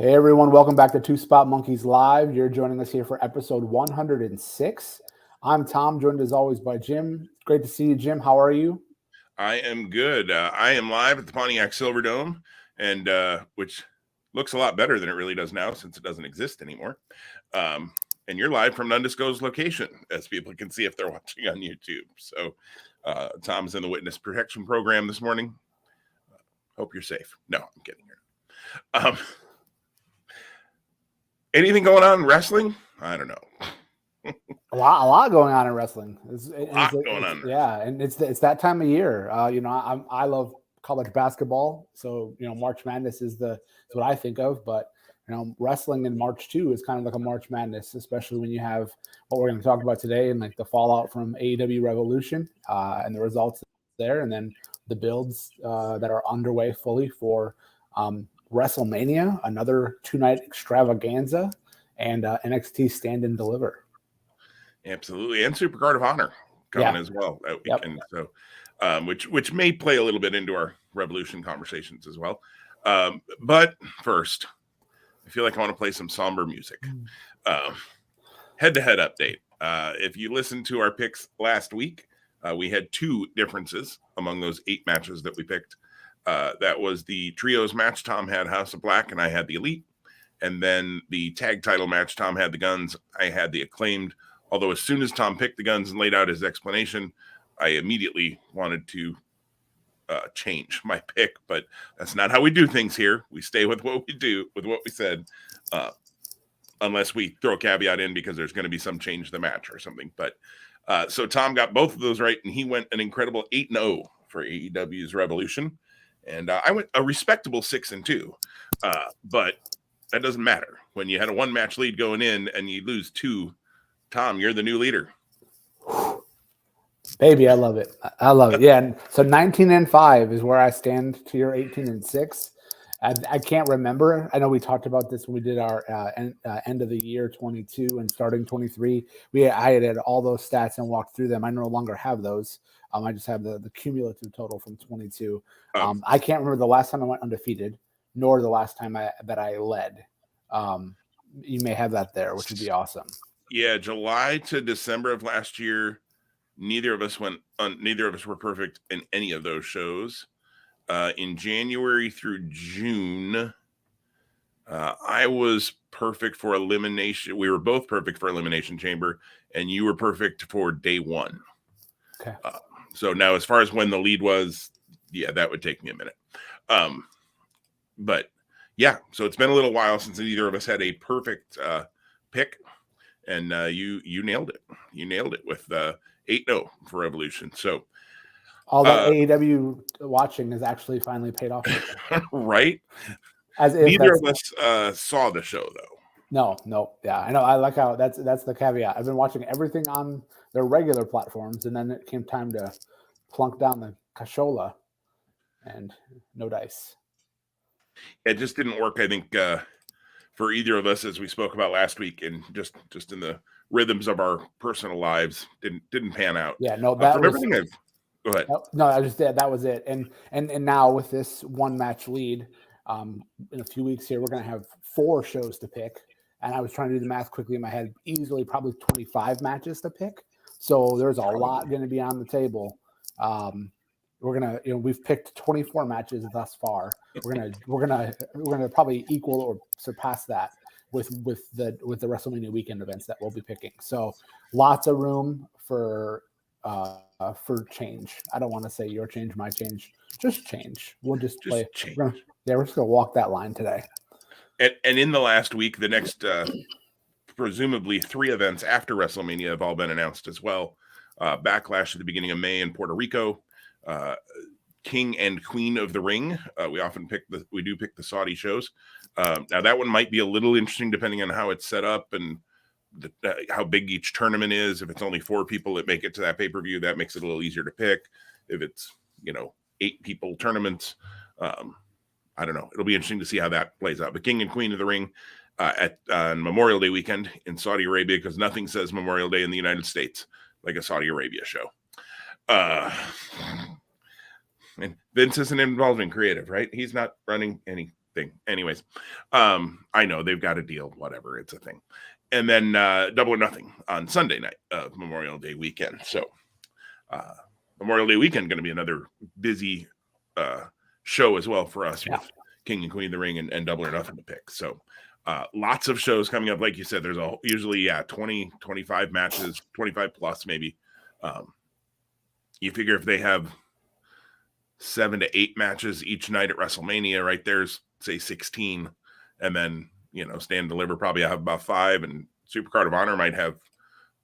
Hey everyone, welcome back to Two Spot Monkeys Live. You're joining us here for episode 106. I'm Tom, joined as always by Jim. Great to see you, Jim. How are you? I am good. I am live at the Pontiac Silverdome, and which looks a lot better than it really does now since it doesn't exist anymore. And you're live from an undisclosed location, as people can see if they're watching on YouTube. So Tom's in the witness protection program this morning. Hope you're safe. No, I'm kidding here. Anything going on in wrestling? I don't know. A lot going on in wrestling. Going on. Yeah, and it's that time of year. I love college basketball, so March Madness is what I think of. But wrestling in March too is kind of like a March Madness, especially when you have what we're going to talk about today and like the fallout from AEW Revolution and the results there, and then the builds that are underway fully for Wrestlemania, another 2-night extravaganza, and NXT Stand and Deliver. Absolutely, and Supercard of Honor coming as well that weekend. Yep. So, which may play a little bit into our Revolution conversations as well. But first, I feel like I want to play some somber music. Head-to-head update. If you listened to our picks last week, we had 2 differences among those 8 matches that we picked. That was the trios match. Tom had House of Black, and I had the Elite. And then the tag title match. Tom had the Guns. I had the Acclaimed. Although as soon as Tom picked the Guns and laid out his explanation, I immediately wanted to change my pick. But that's not how we do things here. We stay with what we do, with what we said, unless we throw a caveat in because there's going to be some change to the match or something. But so Tom got both of those right, and he went an incredible 8-0 for AEW's Revolution. And I went a respectable 6-2. But that doesn't matter. When you had a 1-match lead going in and you lose 2, Tom, you're the new leader. Baby, I love it. I love it. Yeah. And so 19-5 is where I stand to your 18-6. I can't remember. I know we talked about this when we did our end of the year 22 and starting 23. I had all those stats and walked through them. I no longer have those. I just have the cumulative total from 22. I can't remember the last time I went undefeated, nor the last time that I led. You may have that there, which would be awesome. Yeah, July to December of last year, neither of us were perfect in any of those shows. In January through June, I was perfect for elimination. We were both perfect for Elimination Chamber, and you were perfect for day 1. Okay. So now, as far as when the lead was, yeah, that would take me a minute. But yeah, so it's been a little while since either of us had a perfect pick. And you nailed it. You nailed it with 8-0 for Revolution. So all that AEW watching has actually finally paid off. Right? As if neither of us saw the show though. No. Yeah, I know. I like how that's the caveat. I've been watching everything on their regular platforms, and then it came time to plunk down the cashola, and no dice. It just didn't work, I think, for either of us, as we spoke about last week, and just in the rhythms of our personal lives, didn't pan out. Yeah, no, that from everything I've. Go ahead. No, I just did. That was it. And now with this 1-match lead, in a few weeks here, we're going to have 4 shows to pick. And I was trying to do the math quickly in my head, easily probably 25 matches to pick. So there's a lot going to be on the table. We're gonna, we've picked 24 matches thus far. We're gonna probably equal or surpass that with the WrestleMania weekend events that we'll be picking. So lots of room for change. I don't want to say your change, my change, just change. We'll just play. Change. We're just gonna walk that line today. And in the last week, the next presumably 3 events after WrestleMania have all been announced as well. Backlash at the beginning of May in Puerto Rico. King and Queen of the Ring. We do pick the Saudi shows. Now that one might be a little interesting depending on how it's set up and how big each tournament is. If it's only 4 people that make it to that pay-per-view, that makes it a little easier to pick. If it's 8 people tournaments, I don't know. It'll be interesting to see how that plays out. But King and Queen of the Ring at Memorial Day weekend in Saudi Arabia, because nothing says Memorial Day in the United States like a Saudi Arabia show. And Vince isn't involved in creative, right? He's not running any thing. Anyways, I know they've got a deal, whatever, it's a thing. And then Double or Nothing on Sunday night of Memorial Day weekend. So Memorial Day weekend going to be another busy show as well for us with King and Queen of the Ring and Double or Nothing to pick. So lots of shows coming up. Like you said, there's usually 20, 25 matches, 25 plus maybe. You figure if they have 7 to 8 matches each night at WrestleMania, right there's say 16, and then Stand and Deliver probably have about 5, and Supercard of Honor might have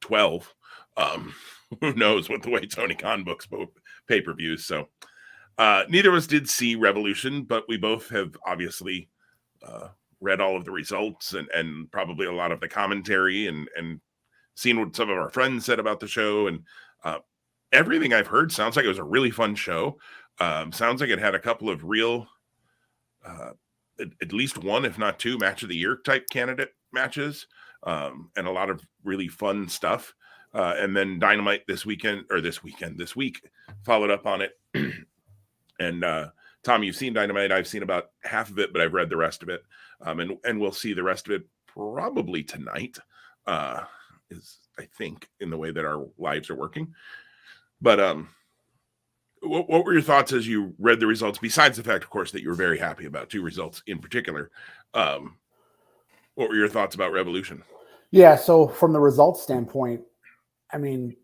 12. Who knows with the way Tony Khan books both pay-per-views. So neither of us did see Revolution, but we both have obviously read all of the results and probably a lot of the commentary and seen what some of our friends said about the show. And everything I've heard sounds like it was a really fun show. Sounds like it had a couple of real, at least one, if not 2, match of the year type candidate matches, and a lot of really fun stuff. And then Dynamite this week followed up on it. And Tom, you've seen Dynamite. I've seen about half of it, but I've read the rest of it. And we'll see the rest of it probably tonight, is I think in the way that our lives are working. But what were your thoughts as you read the results? Besides the fact, of course, that you were very happy about 2 results in particular, what were your thoughts about Revolution? Yeah, so from the results standpoint, I mean,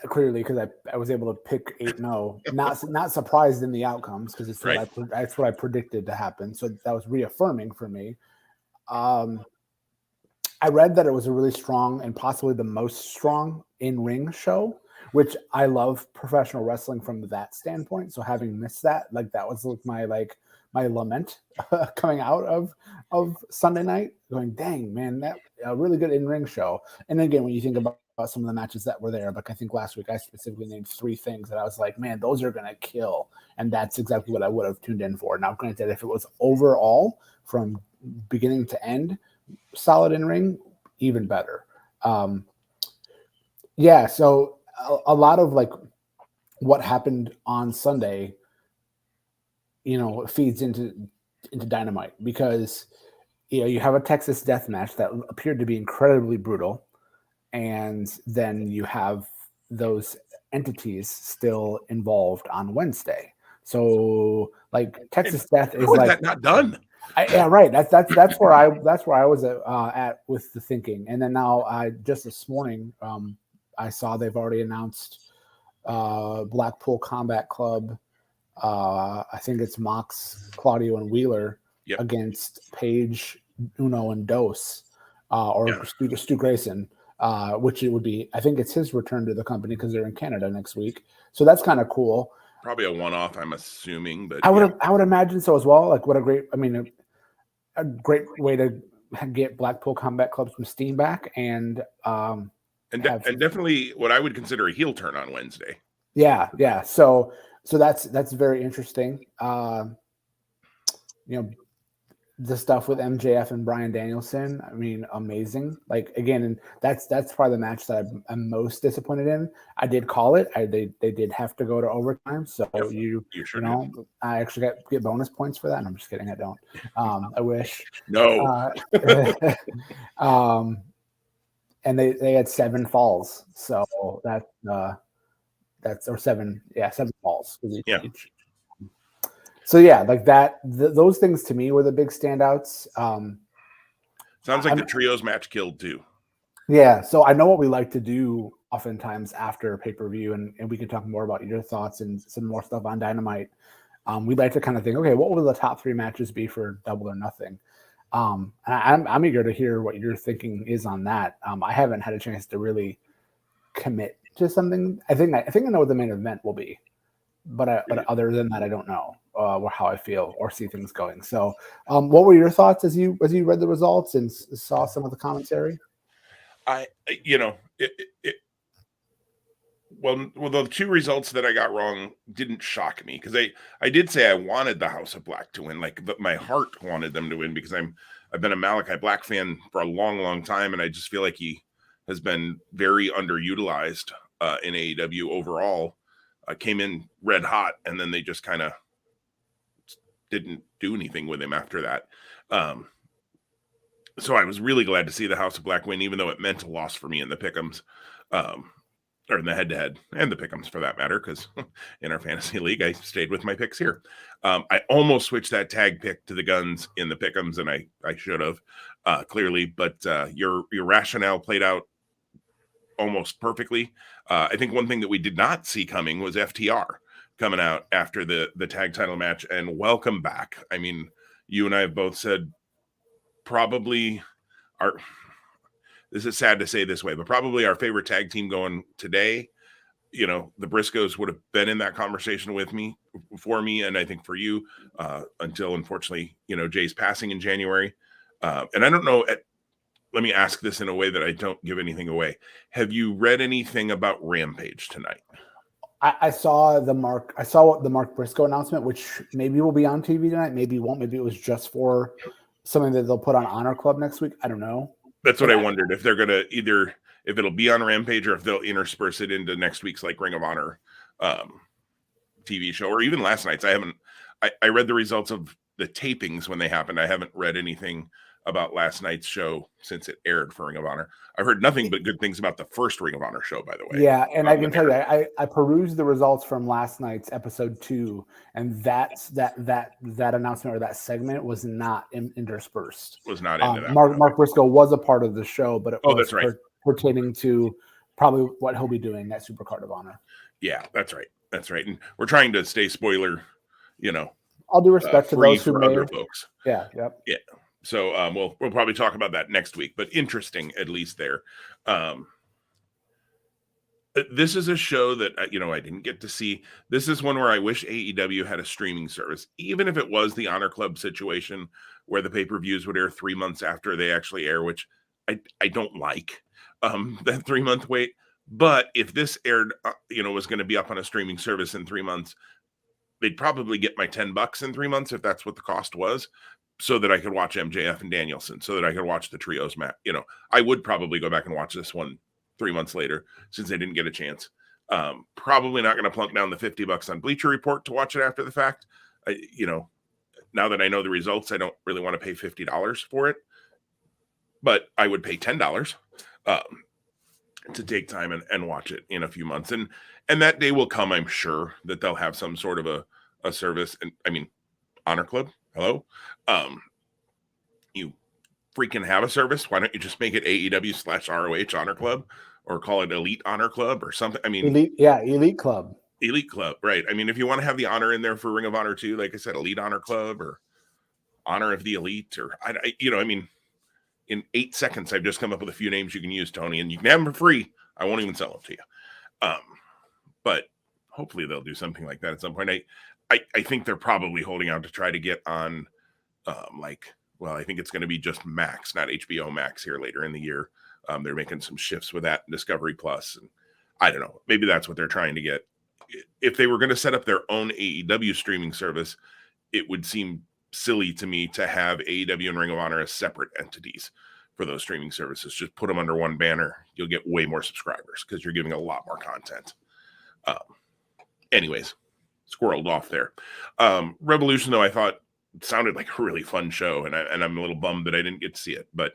clearly because I was able to pick 8-0, not surprised in the outcomes because it's that's what I predicted to happen. So that was reaffirming for me. I read that it was a really strong and possibly the most strong in-ring show, which I love professional wrestling from that standpoint. So having missed that, that was my lament coming out of Sunday night, going, dang, man, that a really good in-ring show. And again, when you think about some of the matches that were there, I think last week I specifically named 3 things that I was like, man, those are going to kill. And that's exactly what I would have tuned in for. Now, granted, if it was overall from beginning to end, solid in-ring, even better. So a lot of what happened on Sunday, feeds into Dynamite because you have a Texas death match that appeared to be incredibly brutal, and then you have those entities still involved on Wednesday. So Texas death is that not done. Right. That's where I was at with the thinking. And then now just this morning I saw they've already announced Blackpool Combat Club. I think it's Mox, Claudio, and Wheeler against Page, Uno, and Dos, Stu Grayson, which it would be. I think it's his return to the company because they're in Canada next week. So that's kind of cool. Probably a one-off, I'm assuming, but I would imagine so as well. What a great way to get Blackpool Combat Club some steam back and definitely what I would consider a heel turn on Wednesday. Yeah. So that's very interesting. The stuff with MJF and Bryan Danielson, I mean, amazing. Again, and that's probably the match that I'm most disappointed in. I did call it. They did have to go to overtime, so you sure I actually get bonus points for that. And I'm just kidding, I don't. I wish. No. And they had 7 falls, so that's or 7 falls each. So that those things to me were the big standouts. Sounds like the trios match killed too. Yeah, so I know what we like to do oftentimes after pay-per-view, and we can talk more about your thoughts and some more stuff on Dynamite. We'd like to kind of think, okay, what will the top 3 matches be for Double or Nothing? And I'm eager to hear what your thinking is on that. I haven't had a chance to really commit to something. I think I know what the main event will be, but other than that, I don't know how I feel or see things going. So, what were your thoughts as you read the results and saw some of the commentary? Well, the 2 results that I got wrong didn't shock me because I did say I wanted the House of Black to win, my heart wanted them to win because I've been a Malachi Black fan for a long, long time, and I just feel like he has been very underutilized in AEW overall. Came in red hot, and then they just kind of didn't do anything with him after that. So I was really glad to see the House of Black win, even though it meant a loss for me in the pick'ems, or in the head-to-head and the pick'ems for that matter, because in our fantasy league, I stayed with my picks here. I almost switched that tag pick to the guns in the pick'ems, and I should have clearly, but your rationale played out almost perfectly. I think one thing that we did not see coming was FTR coming out after the tag title match, and welcome back. I mean, you and I have both said probably this is sad to say this way, but probably our favorite tag team going today. You know, the Briscoes would have been in that conversation with me, for me, and I think for you, until unfortunately, you know, Jay's passing in January. And I don't know, let me ask this in a way that I don't give anything away. Have you read anything about Rampage tonight? I saw the Mark Briscoe announcement, which maybe will be on TV tonight, maybe won't. Maybe it was just for something that they'll put on Honor Club next week. I don't know. That's what I wondered, if they're gonna either, if it'll be on Rampage or if they'll intersperse it into next week's like Ring of Honor TV show, or even last night's. I read the results of the tapings when they happened. I haven't read anything about last night's show since it aired for Ring of Honor. I've heard nothing but good things about the first Ring of Honor show, by the way. Yeah, and I can tell you, I perused the results from last night's episode 2, and that announcement or that segment was not interspersed. Was not into that. Mark Briscoe was a part of the show, but it was that's right. pertaining to probably what he'll be doing at Supercard of Honor. Yeah, that's right. That's right. And we're trying to stay spoiler, you know. I'll do respect to those who may. Other folks. Yeah. Yep. Yeah. So we'll probably talk about that next week, but interesting at least there. This is a show that I didn't get to see. This is one where I wish AEW had a streaming service, even if it was the Honor Club situation where the pay-per-views would air 3 months after they actually air, which I don't like that 3-month wait. But if this aired, was going to be up on a streaming service in 3 months, they'd probably get my $10 in 3 months if that's what the cost was, so that I could watch MJF and Danielson, so that I could watch the trios match. I would probably go back and watch this one 3 months later since I didn't get a chance. Probably not going to plunk down the $50 on Bleacher Report to watch it after the fact. Now that I know the results, I don't really want to pay $50 for it, but I would pay $10 to take time and watch it in a few months. And that day will come, I'm sure, that they'll have some sort of a service. And I mean, Honor Club, hello? You freaking have a service. Why don't you just make it AEW/ROH Honor Club, or call it Elite Honor Club or something? I mean, Elite Club. Elite Club, right? I mean, if you want to have the honor in there for Ring of Honor too, like I said, Elite Honor Club or Honor of the Elite, or I mean, in 8 seconds, I've just come up with a few names you can use, Tony, and you can have them for free. I won't even sell them to you. But hopefully they'll do something like that at some point. I think they're probably holding out to try to get on, I think it's going to be just Max, not HBO Max here later in the year. They're making some shifts with that, Discovery Plus, and I don't know. Maybe that's what they're trying to get. If they were going to set up their own AEW streaming service, it would seem silly to me to have AEW and Ring of Honor as separate entities for those streaming services. Just put them under one banner. You'll get way more subscribers because you're giving a lot more content. Anyways, squirreled off there. Revolution, though, I thought sounded like a really fun show, and I'm a little bummed that I didn't get to see it, but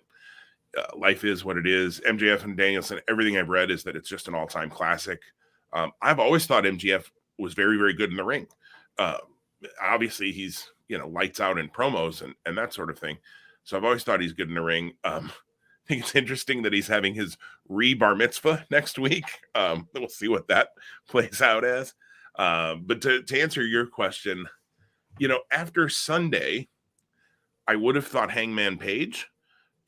life is what it is. MJF and Danielson, everything I've read is that it's just an all-time classic. I've always thought MJF was very, very good in the ring. Obviously, he's lights out in promos and that sort of thing. So I've always thought he's good in the ring. I think it's interesting that he's having his bar mitzvah next week. We'll see what that plays out as. But to answer your question, after Sunday, I would have thought Hangman Page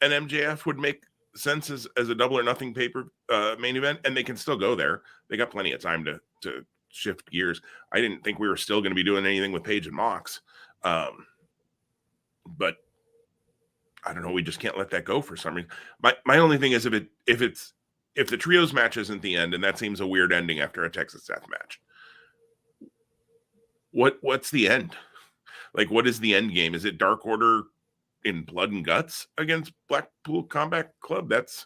and MJF would make sense as a Double or Nothing paper main event, and they can still go there. They got plenty of time to shift gears. I didn't think we were still going to be doing anything with Page and Mox. But I don't know. We just can't let that go for some reason. My only thing is if the trios match isn't the end, and that seems a weird ending after a Texas Death Match. What's the end? Like, what is the end game? Is it Dark Order in blood and guts against Blackpool Combat Club? That's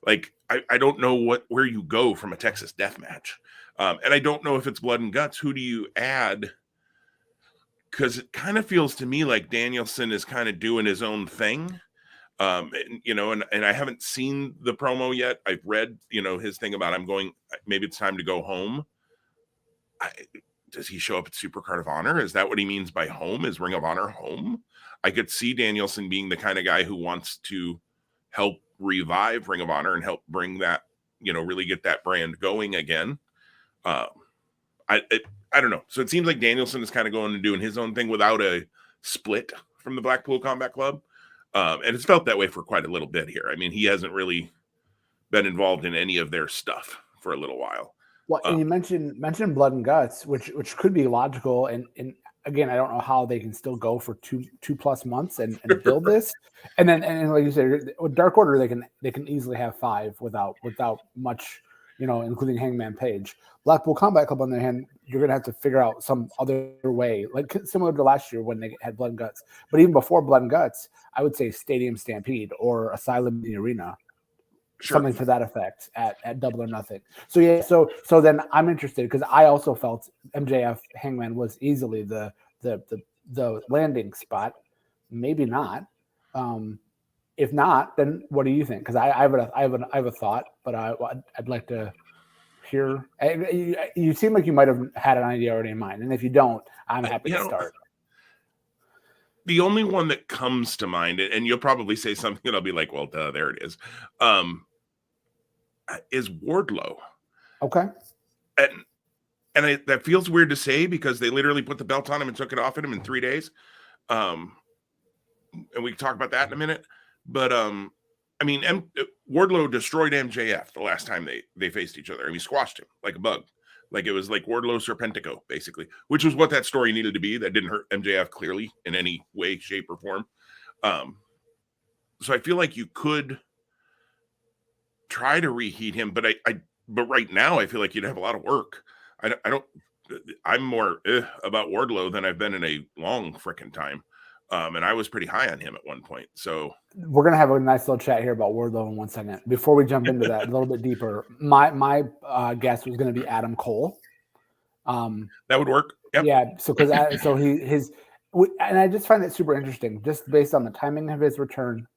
like, I don't know where you go from a Texas Death Match. And I don't know if it's blood and guts. Who do you add because it kind of feels to me like Danielson is kind of doing his own thing. And I haven't seen the promo yet. I've read, his thing about maybe it's time to go home. Does he show up at Supercard of Honor? Is that what he means by home? Is Ring of Honor home? I could see Danielson being the kind of guy who wants to help revive Ring of Honor and help bring that, really get that brand going again. I don't know. So it seems like Danielson is kind of going and doing his own thing without a split from the Blackpool Combat Club. And it's felt that way for quite a little bit here. I mean, he hasn't really been involved in any of their stuff for a little while. Well, and you mentioned Blood and Guts, which could be logical. And again, I don't know how they can still go for two plus months and build this. And then like you said, with Dark Order, they can easily have 5 without much, including Hangman Page. Blackpool Combat Club, on the other hand, you're gonna have to figure out some other way, like similar to last year when they had Blood and Guts. But even before Blood and Guts, I would say Stadium Stampede or Asylum in the Arena. Sure. Something to that effect at Double or Nothing. So yeah, so then I'm interested because I also felt MJF Hangman was easily the landing spot. Maybe not. If not, then what do you think? Because I have a thought, but I'd like to hear. You seem like you might have had an idea already in mind, and if you don't, I'm happy to start. The only one that comes to mind, and you'll probably say something, and I'll be like, "Well, duh, there it is." Is Wardlow. Okay. And that feels weird to say because they literally put the belt on him and took it off at him in 3 days. And we can talk about that in a minute. But Wardlow destroyed MJF the last time they faced each other. I mean, squashed him like a bug. Like it was like Wardlow Serpentico, basically, which was what that story needed to be. That didn't hurt MJF clearly in any way, shape, or form. So I feel like you could try to reheat him, but but right now I feel like you'd have a lot of work. I'm more about Wardlow than I've been in a long freaking time. And I was pretty high on him at one point. So we're going to have a nice little chat here about Wardlow in 1 second. Before we jump into that a little bit deeper, my guess was going to be Adam Cole. That would work. Yep. Yeah. And I just find it super interesting just based on the timing of his return.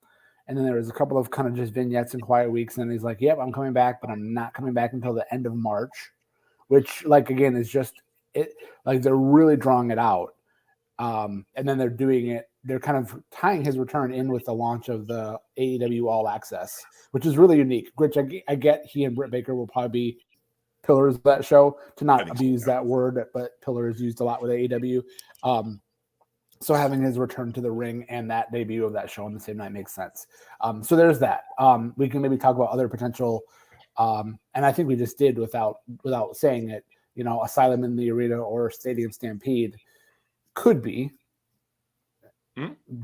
And then there was a couple of kind of just vignettes and quiet weeks. And he's like, yep, I'm coming back, but I'm not coming back until the end of March, which, like, again, is just it. Like, they're really drawing it out. And then they're doing it. They're kind of tying his return in with the launch of the AEW All Access, which is really unique. Which I get he and Britt Baker will probably be pillars of that show, to not abuse that word, but pillar is used a lot with AEW. So having his return to the ring and that debut of that show on the same night makes sense. So there's that. We can maybe talk about other potential, and I think we just did without saying it. Asylum in the Arena or Stadium Stampede could be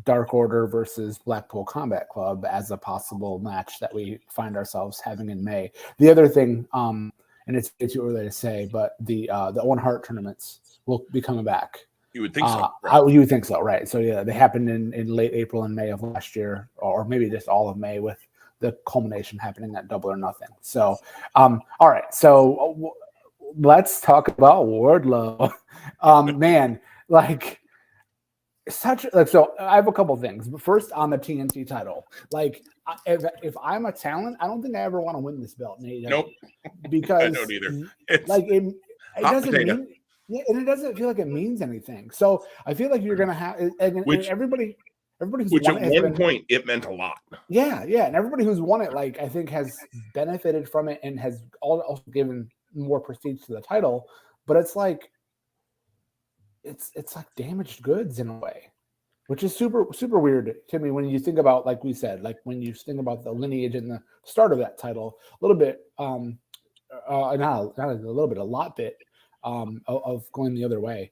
Dark Order versus Blackpool Combat Club as a possible match that we find ourselves having in May. The other thing, and it's too early to say, but the Owen Hart tournaments will be coming back. You would think so. Right? You would think so, right? So yeah, they happened in late April and May of last year, or maybe just all of May, with the culmination happening at Double or Nothing. So, all right. So let's talk about Wardlow. Man, like so I have a couple things. But first, on the TNT title, like if I'm a talent, I don't think I ever want to win this belt in AEW. Nope. Because I don't either. It's like it doesn't mean. Yeah, and it doesn't feel like it means anything. So I feel like you're gonna have, and everybody who's which won at one point it meant a lot. Yeah, and everybody who's won it, like, I think, has benefited from it and has also given more prestige to the title. But it's like it's like damaged goods in a way, which is super super weird to me when you think about, like we said, like when you think about the lineage and the start of that title, a little bit, not a little bit, a lot bit. Of going the other way.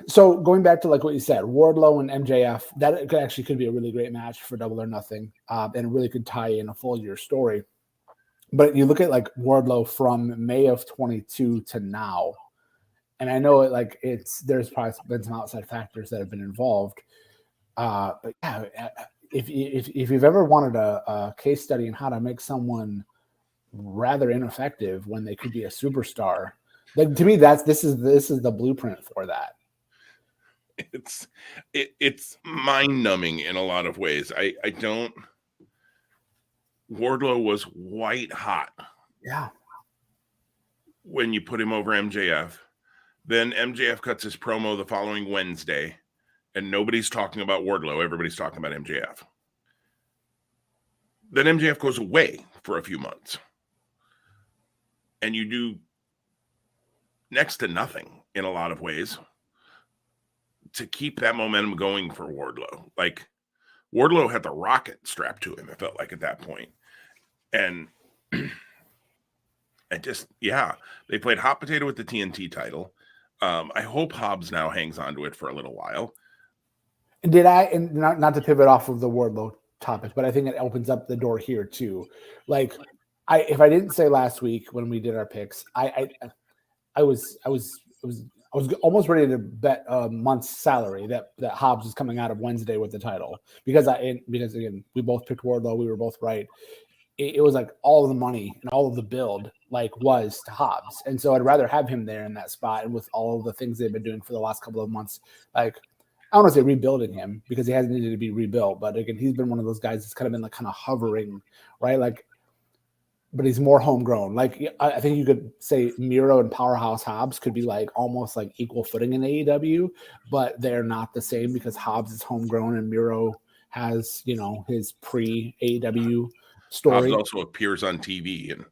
So going back to like what you said, Wardlow and MJF, that could be a really great match for Double or Nothing, and really could tie in a full year story. But you look at like Wardlow from May of 22 to now, and I know there's probably been some outside factors that have been involved. But yeah, if you've ever wanted a case study in how to make someone rather ineffective when they could be a superstar. Like, to me, this is the blueprint for that. it's mind numbing in a lot of ways. I don't. Wardlow was white hot. Yeah. When you put him over MJF, then MJF cuts his promo the following Wednesday, and nobody's talking about Wardlow. Everybody's talking about MJF. Then MJF goes away for a few months, and you do next to nothing in a lot of ways to keep that momentum going for Wardlow. Like, Wardlow had the rocket strapped to him, it felt like at that point. And it just, they played hot potato with the TNT title. I hope Hobbs now hangs on to it for a little while. Did I, and not to pivot off of the Wardlow topic, but I think it opens up the door here too. Like, if I didn't say last week when we did our picks, I was almost ready to bet a month's salary that Hobbs is coming out of Wednesday with the title because again, we both picked Wardlow, we were both right. It was like all of the money and all of the build was to Hobbs, and so I'd rather have him there in that spot. And with all of the things they've been doing for the last couple of months, I don't want to say rebuilding him because he hasn't needed to be rebuilt, but again, he's been one of those guys that's kind of been kind of hovering, right? But he's more homegrown. I think you could say Miro and Powerhouse Hobbs could be almost equal footing in AEW, but they're not the same because Hobbs is homegrown and Miro has, his pre-AEW story. Hobbs also appears on TV. And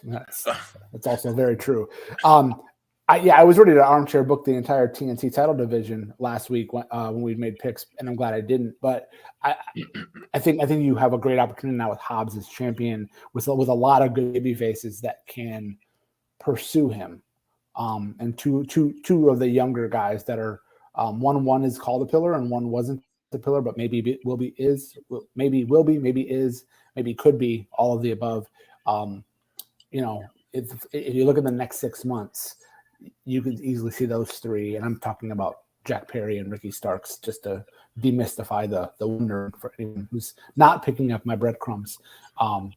that's also very true. I was ready to armchair book the entire TNT title division last week when we made picks, and I'm glad I didn't. But I think you have a great opportunity now with Hobbs as champion, with a lot of good baby faces that can pursue him, and two of the younger guys that are one is called a pillar and one wasn't the pillar, but maybe could be all of the above. If you look at the next 6 months, you could easily see those three, and I'm talking about Jack Perry and Ricky Starks, just to demystify the wonder for anyone who's not picking up my breadcrumbs. I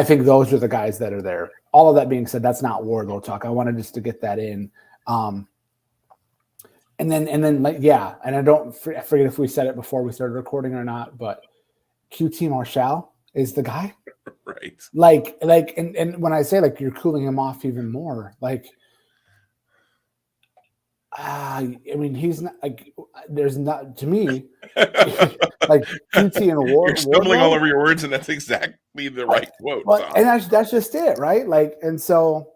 think those are the guys that are there. All of that being said, that's not Wardlow talk. I wanted just to get that in. And then I forget if we said it before we started recording or not, but QT Marshall is the guy. Right. And when I say you're cooling him off even more, he's not there's not, to me, QT and You're stumbling all over your words, and that's exactly the right quote. And that's just it, right? And so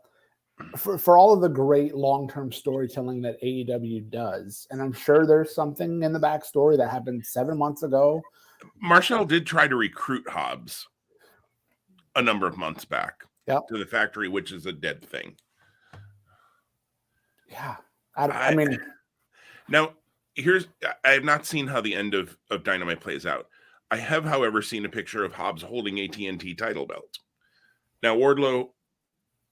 for all of the great long-term storytelling that AEW does, and I'm sure there's something in the backstory that happened 7 months ago. Marshall did try to recruit Hobbs a number of months back to the factory, which is a dead thing. Yeah. I mean, now I have not seen how the end of Dynamite plays out. I have, however, seen a picture of Hobbs holding a TNT title belt. Now, Wardlow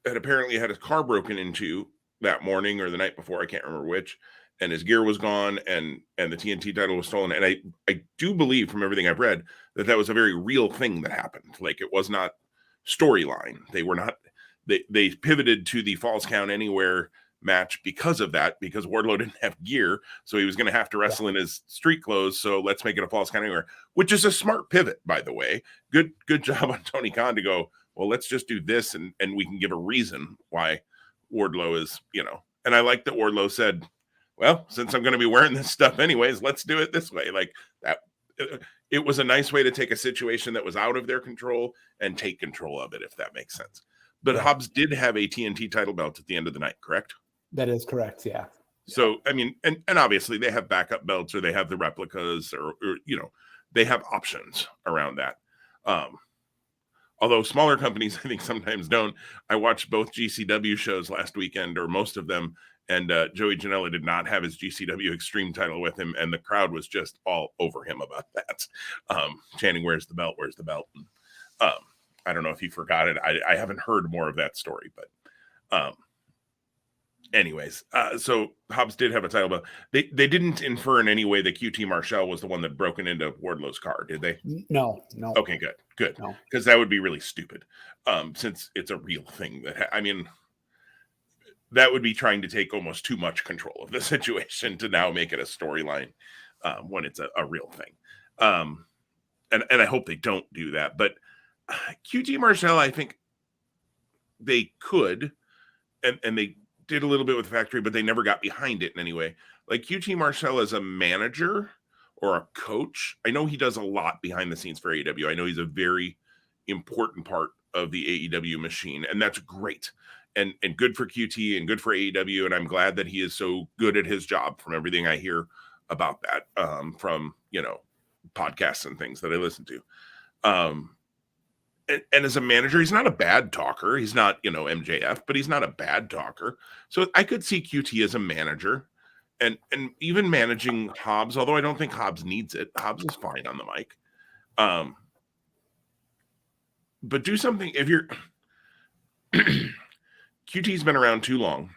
had apparently had his car broken into that morning or the night before, I can't remember which, and his gear was gone, and the TNT title was stolen. And I do believe, from everything I've read, that was a very real thing that happened. It was not storyline. They pivoted to the Falls Count Anywhere match because of that, because Wardlow didn't have gear, so he was going to have to wrestle in his street clothes. So let's make it a Falls Count Anywhere, which is a smart pivot, by the way. Good job on Tony Khan to go, well, let's just do this, and we can give a reason why Wardlow is, and I like that Wardlow said, well, since I'm going to be wearing this stuff anyways, let's do it this way. That it was a nice way to take a situation that was out of their control and take control of it, if that makes sense. But Hobbs did have a TNT title belt at the end of the night, correct? That is correct, yeah. So, I mean, and obviously they have backup belts, or they have the replicas, or they have options around that. Although smaller companies, I think, sometimes don't. I watched both GCW shows last weekend, or most of them, and Joey Janela did not have his GCW Extreme title with him, and the crowd was just all over him about that, chanting, "Where's the belt? Where's the belt?" And, I don't know if he forgot it. I haven't heard more of that story, but anyways, so Hobbs did have a title belt. They didn't infer in any way that QT Marshall was the one that broken into Wardlow's car, did they? No. Okay, good. Because that would be really stupid, since it's a real thing. that would be trying to take almost too much control of the situation to now make it a storyline when it's a real thing. And I hope they don't do that. But QT Marshall, I think they could, and they did a little bit with Factory, but they never got behind it in any way. Like QT Marshall as a manager or a coach, I know he does a lot behind the scenes for AEW. I know he's a very important part of the AEW machine, and that's great. And good for QT and good for AEW. And I'm glad that he is so good at his job from everything I hear about that from, podcasts and things that I listen to. And as a manager, he's not a bad talker. He's not, MJF, but he's not a bad talker. So I could see QT as a manager and even managing Hobbs, although I don't think Hobbs needs it. Hobbs is fine on the mic. But do something if you're QT's been around too long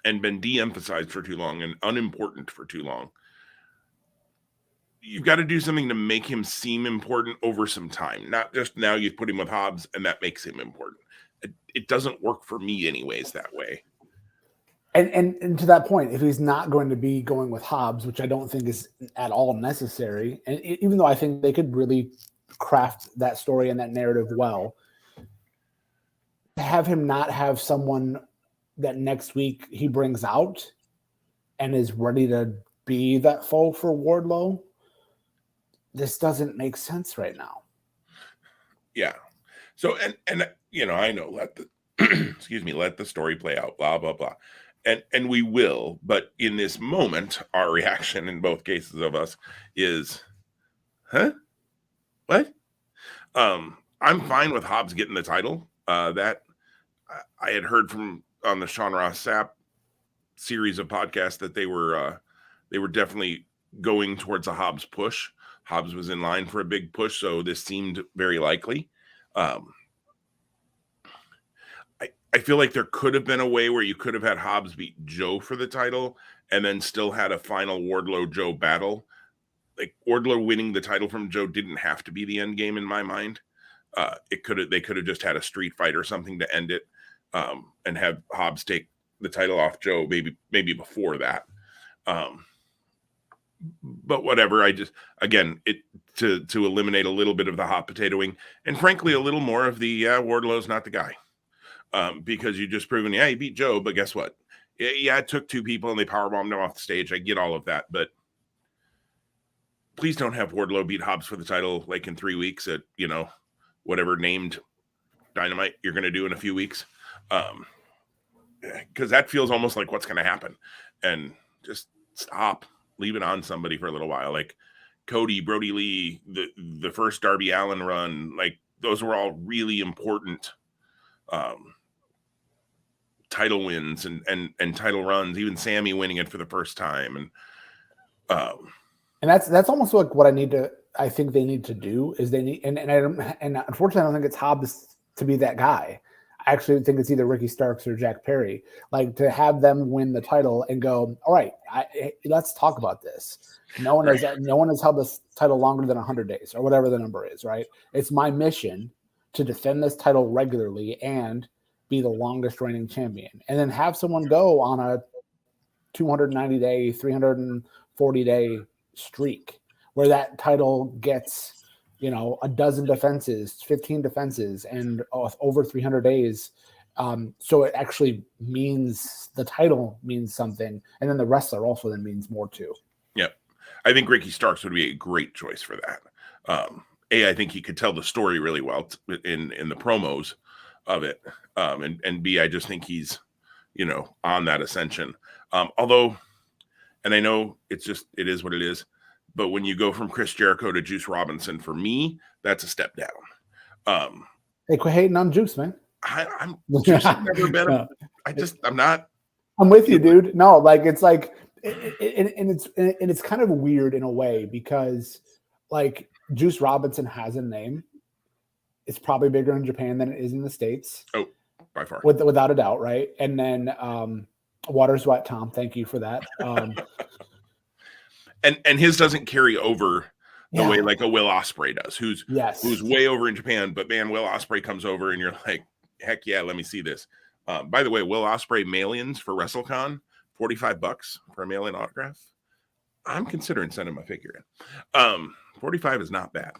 and been de-emphasized for too long and unimportant for too long. You've got to do something to make him seem important over some time. Not just now you put him with Hobbs and that makes him important. It doesn't work for me anyways that way. And to that point, if he's not going to be going with Hobbs, which I don't think is at all necessary, and even though I think they could really craft that story and that narrative well, to have him not have someone that next week he brings out and is ready to be that foe for Wardlow, this doesn't make sense right now. Yeah. So, and I know, let the story play out, blah, blah, blah. And we will, but in this moment, our reaction in both cases of us is, huh? What? I'm fine with Hobbs getting the title. That I had heard from on the Sean Ross Sapp series of podcasts that they were definitely going towards a Hobbs push. Hobbs was in line for a big push, so this seemed very likely. I feel like there could have been a way where you could have had Hobbs beat Joe for the title and then still had a final Wardlow-Joe battle. Like Wardlow winning the title from Joe didn't have to be the end game in my mind. They could have just had a street fight or something to end it, and have Hobbs take the title off Joe maybe before that. But whatever, I just, again, to eliminate a little bit of the hot potatoing and frankly a little more of the Wardlow's not the guy. Because you just proven, he beat Joe, but guess what? Yeah, it took two people and they powerbombed him off the stage. I get all of that, but please don't have Wardlow beat Hobbs for the title like in 3 weeks at, whatever named Dynamite you're going to do in a few weeks. Because that feels almost like what's going to happen. And just stop. Leave it on somebody for a little while. Like Cody, Brody Lee, the first Darby Allin run, like those were all really important title wins and title runs, even Sammy winning it for the first time. And that's almost like what I think they need to do is they need, and unfortunately I don't think it's Hobbs to be that guy. I actually think it's either Ricky Starks or Jack Perry, like to have them win the title and go, all right, let's talk about this. No one has held this title longer than 100 days or whatever the number is, right? It's my mission to defend this title regularly and be the longest reigning champion, and then have someone go on a 290-day, 340-day streak where that title gets, a dozen defenses, 15 defenses, and over 300 days. So it actually means the title means something, and then the wrestler also then means more too. Yep. I think Ricky Starks would be a great choice for that. I think he could tell the story really well in the promos of it. And B, I just think he's, on that ascension. Although, and I know it is what it is, but when you go from Chris Jericho to Juice Robinson, for me, that's a step down. Hey, quit hating on Juice, man. I'm Juice has never been. No. I'm not. I'm with you, dude. No, like it's like, it's kind of weird in a way because like Juice Robinson has a name. It's probably bigger in Japan than it is in the States. Oh, by far. Without a doubt, right? And then Water's Wet Tom, thank you for that. And his doesn't carry over the way like a Will Ospreay does, who's way over in Japan, but man, Will Ospreay comes over and you're like, heck yeah, let me see this. By the way, Will Ospreay mail-ins for WrestleCon, $45 for a mail-in autograph. I'm considering sending my figure in. 45 is not bad.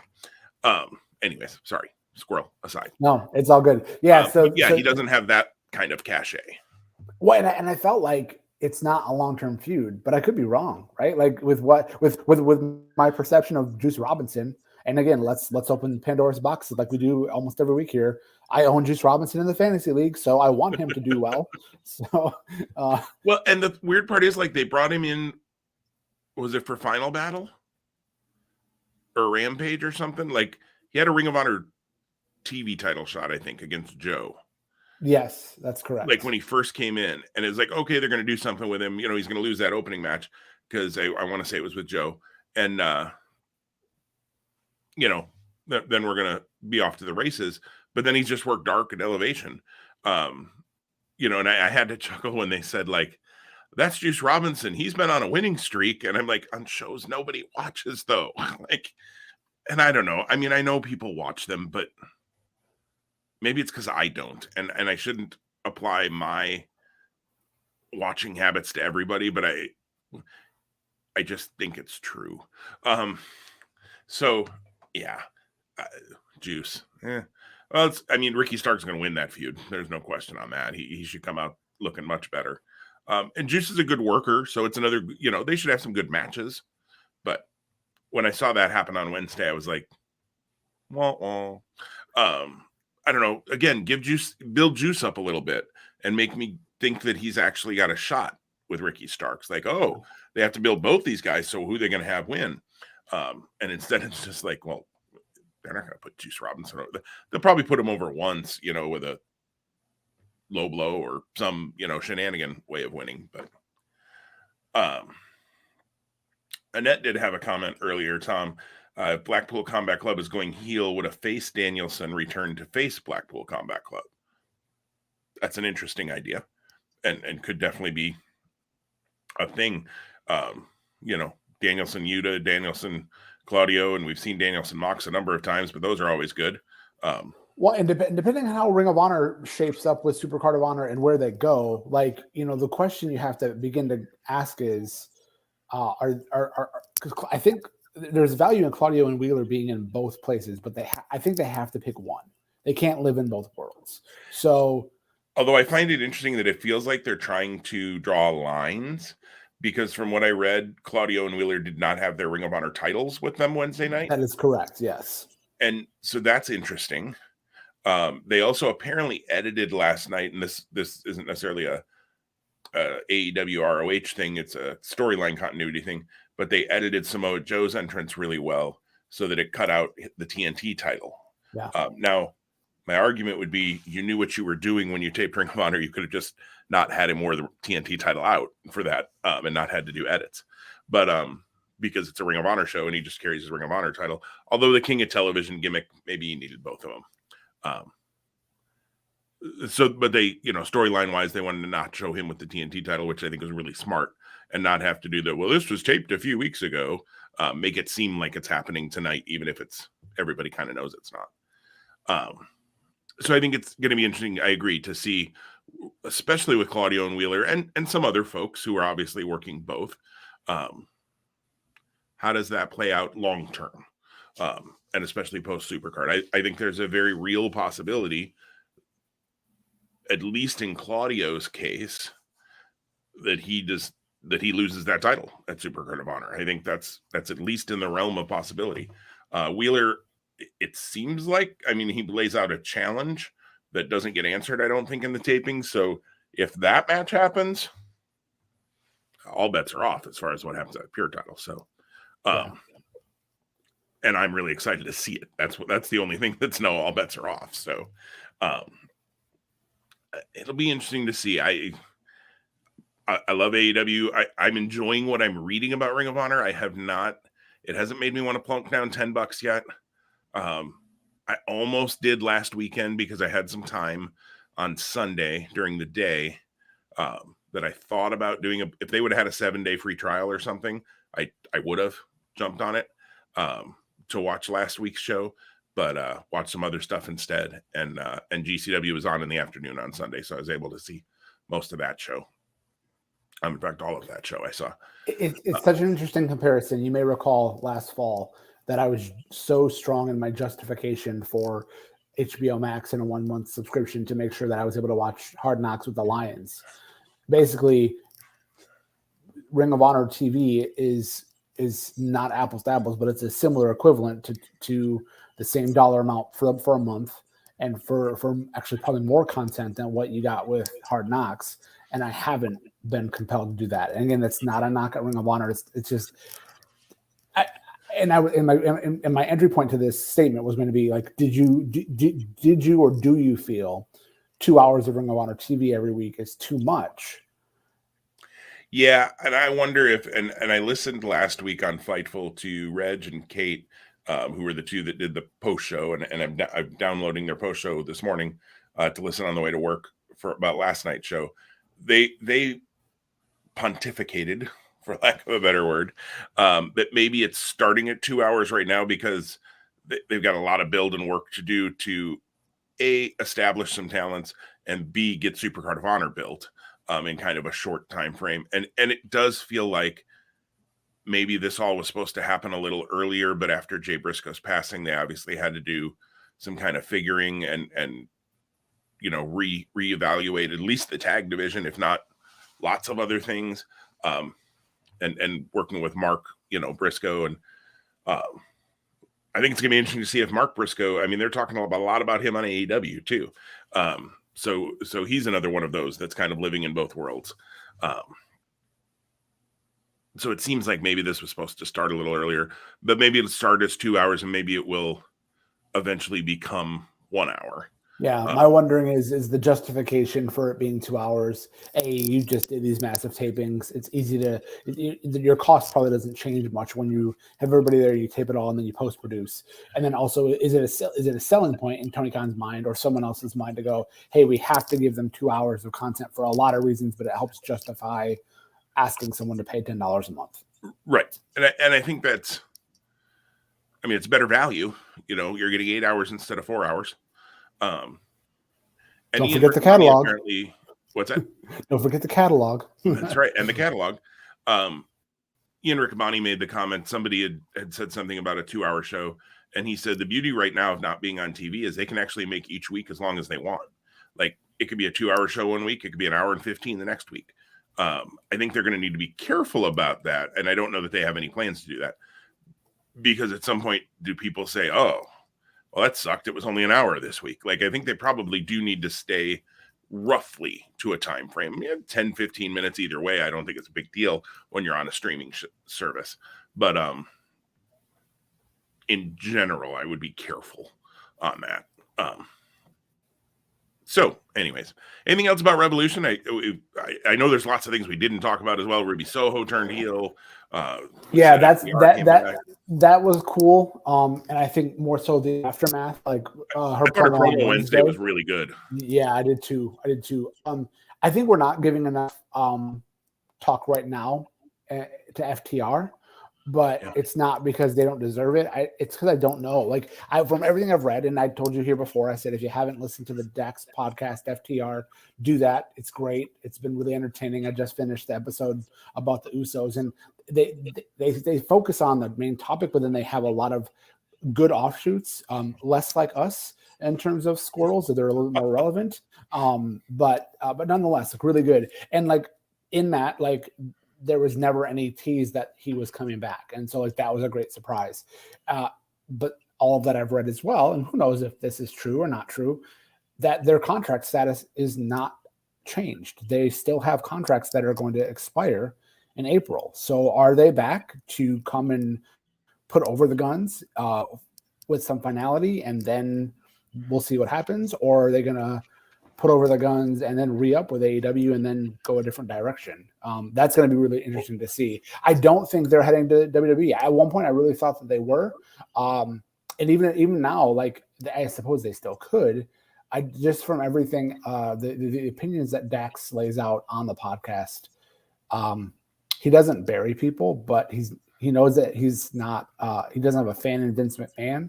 Anyways, sorry, squirrel aside. No, it's all good. Yeah. So he doesn't have that kind of cachet. Well, and I felt like it's not a long-term feud, but I could be wrong, right? Like with my perception of Juice Robinson. And again, let's open Pandora's box like we do almost every week here. I own Juice Robinson in the fantasy league, so I want him to do well. So, well, and the weird part is like they brought him in. Was it for Final Battle or Rampage or something? Like he had a Ring of Honor TV title shot, I think, against Joe. Yes, that's correct. Like when he first came in, and it's like, okay, they're going to do something with him. You know, he's going to lose that opening match because I want to say it was with Joe, and you know, then we're going to be off to the races. But then he's just worked dark at Elevation, you know, and I had to chuckle when they said like, that's Juice Robinson. He's been on a winning streak. And I'm like, on shows nobody watches though. Like, and I don't know. I mean, I know people watch them, but maybe it's because I don't. And I shouldn't apply my watching habits to everybody, but I just think it's true. So yeah, Juice. Well, I mean, Ricky Stark's going to win that feud. There's no question on that. He should come out looking much better. And Juice is a good worker, so it's another, you know, they should have some good matches. But when I saw that happen on Wednesday, I was like, well, I don't know. Again, build Juice up a little bit and make me think that he's actually got a shot with Ricky Starks. Like, oh, they have to build both these guys, so who are they going to have win? And instead it's just like, well, they're not going to put Juice Robinson over. They'll probably put him over once, you know, with a low blow or some, you know, shenanigan way of winning. But Annette did have a comment earlier, Tom. Blackpool Combat Club is going heel. Would a face Danielson return to face Blackpool Combat Club? That's an interesting idea and could definitely be a thing. You know, Danielson Yuta, Danielson Claudio, and we've seen Danielson Mox a number of times, but those are always good. Well, and depending on how Ring of Honor shapes up with Supercard of Honor and where they go, like, you know, the question you have to begin to ask is, because I think there's value in Claudio and Wheeler being in both places, but I think they have to pick one. They can't live in both worlds. So, although I find it interesting that it feels like they're trying to draw lines, because from what I read, Claudio and Wheeler did not have their Ring of Honor titles with them Wednesday night. That is correct. Yes. And so that's interesting. They also apparently edited last night, and this isn't necessarily a AEW ROH thing. It's a storyline continuity thing, but they edited Samoa Joe's entrance really well so that it cut out the TNT title. Yeah. Now, my argument would be you knew what you were doing when you taped Ring of Honor. You could have just not had him wear the TNT title out for that and not had to do edits. But because it's a Ring of Honor show and he just carries his Ring of Honor title, although the King of Television gimmick, maybe he needed both of them. But they, you know, storyline wise, they wanted to not show him with the TNT title, which I think was really smart, and not have to do the, well, this was taped a few weeks ago, make it seem like it's happening tonight, even if it's everybody kind of knows it's not. So I think it's going to be interesting. I agree to see, especially with Claudio and Wheeler and some other folks who are obviously working both. How does that play out long term? And especially post Supercard. I think there's a very real possibility, at least in Claudio's case, that he loses that title at Supercard of Honor. I think that's at least in the realm of possibility. Wheeler, it seems like, I mean, he lays out a challenge that doesn't get answered, I don't think, in the taping. So if that match happens, all bets are off as far as what happens at Pure title. So, and I'm really excited to see it. That's the only thing that's no, all bets are off. So, it'll be interesting to see. I love AEW. I'm enjoying what I'm reading about Ring of Honor. It hasn't made me want to plunk down $10 yet. I almost did last weekend because I had some time on Sunday during the day that I thought about doing. If they would have had a 7-day free trial or something, I would have jumped on it to watch last week's show. but watched some other stuff instead. And GCW was on in the afternoon on Sunday, so I was able to see most of that show. In fact, all of that show I saw. It's such an interesting comparison. You may recall last fall that I was so strong in my justification for HBO Max and a 1 month subscription to make sure that I was able to watch Hard Knocks with the Lions. Basically, Ring of Honor TV is not apples to apples, but it's a similar equivalent to the same dollar amount for a month, and for actually probably more content than what you got with Hard Knocks. And I haven't been compelled to do that. And again, that's not a knock at Ring of Honor. It's just, my entry point to this statement was going to be like, did you or do you feel 2 hours of Ring of Honor TV every week is too much? Yeah, and I wonder if, and I listened last week on Fightful to Reg and Kate, who were the two that did the post show, and I'm downloading their post show this morning to listen on the way to work for about last night's show. They pontificated, for lack of a better word, that maybe it's starting at 2 hours right now because they've got a lot of build and work to do to A, establish some talents, and B, get Supercard of Honor built in kind of a short time frame. And it does feel like maybe this all was supposed to happen a little earlier, but after Jay Briscoe's passing, they obviously had to do some kind of figuring and reevaluate at least the tag division, if not lots of other things. And working with Mark, Briscoe, and I think it's gonna be interesting to see if Mark Briscoe, I mean, they're talking a lot about him on AEW too. So he's another one of those that's kind of living in both worlds. So it seems like maybe this was supposed to start a little earlier, but maybe it'll start as 2 hours and maybe it will eventually become 1 hour. Yeah, my wondering is the justification for it being 2 hours. You just did these massive tapings. It's easy to your cost probably doesn't change much when you have everybody there. You tape it all and then you post produce. And then also, is it a selling point in Tony Khan's mind or someone else's mind to go, hey, we have to give them 2 hours of content for a lot of reasons, but it helps justify asking someone to pay $10 a month. Right, and I think that's, I mean, it's better value. You're getting 8 hours instead of 4 hours. And don't forget the catalog. Apparently, what's that? Don't forget the catalog. That's right, and the catalog. Ian Riccaboni made the comment. Somebody had said something about a 2 hour show, and he said the beauty right now of not being on TV is they can actually make each week as long as they want. Like it could be a 2 hour show one week, it could be an hour and 15 the next week. I think they're going to need to be careful about that, and I don't know that they have any plans to do that because at some point, do people say, "Oh, well, that sucked. It was only an hour this week." Like, I think they probably do need to stay roughly to a time frame. 10, 15 minutes either way. I don't think it's a big deal when you're on a streaming service. But in general, I would be careful on that. So, anyways, anything else about Revolution? I know there's lots of things we didn't talk about as well. Ruby Soho turned heel. Yeah, that was cool. And I think more so the aftermath, like her promo Wednesday was really good. Yeah, I did too. I think we're not giving enough talk right now to FTR, but it's not because they don't deserve it. It's because I don't know. Like from everything I've read, and I told you here before, I said if you haven't listened to the Dex podcast FTR, do that. It's great. It's been really entertaining. I just finished the episode about the Usos, and they focus on the main topic, but then they have a lot of good offshoots, less like us in terms of squirrels, so they're a little more relevant. But nonetheless, like really good. And like in that, like there was never any tease that he was coming back, and so like that was a great surprise. But all of that I've read as well, and who knows if this is true or not true, that their contract status is not changed. They still have contracts that are going to expire in April. So are they back to come and put over the guns with some finality, and then we'll see what happens? Or are they going to put over the guns and then re-up with AEW and then go a different direction? That's going to be really interesting to see. I don't think they're heading to WWE. At one point, I really thought that they were. And even now, like I suppose they still could. I just from everything, the opinions that Dax lays out on the podcast, he doesn't bury people, but he knows that he's not. He doesn't have a fan in Vince McMahon,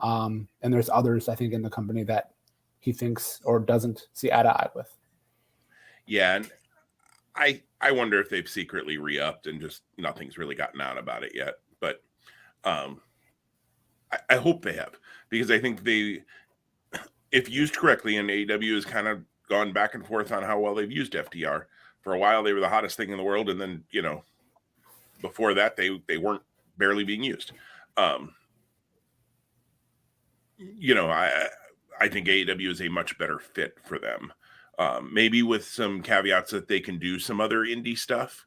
And there's others, I think, in the company that he thinks or doesn't see eye to eye with. Yeah, and I wonder if they've secretly re-upped and just nothing's really gotten out about it yet. But I hope they have, because I think they, if used correctly, and AEW has kind of gone back and forth on how well they've used FTR. For a while, they were the hottest thing in the world, and then before that, they weren't barely being used. I think AEW is a much better fit for them. Maybe with some caveats that they can do some other indie stuff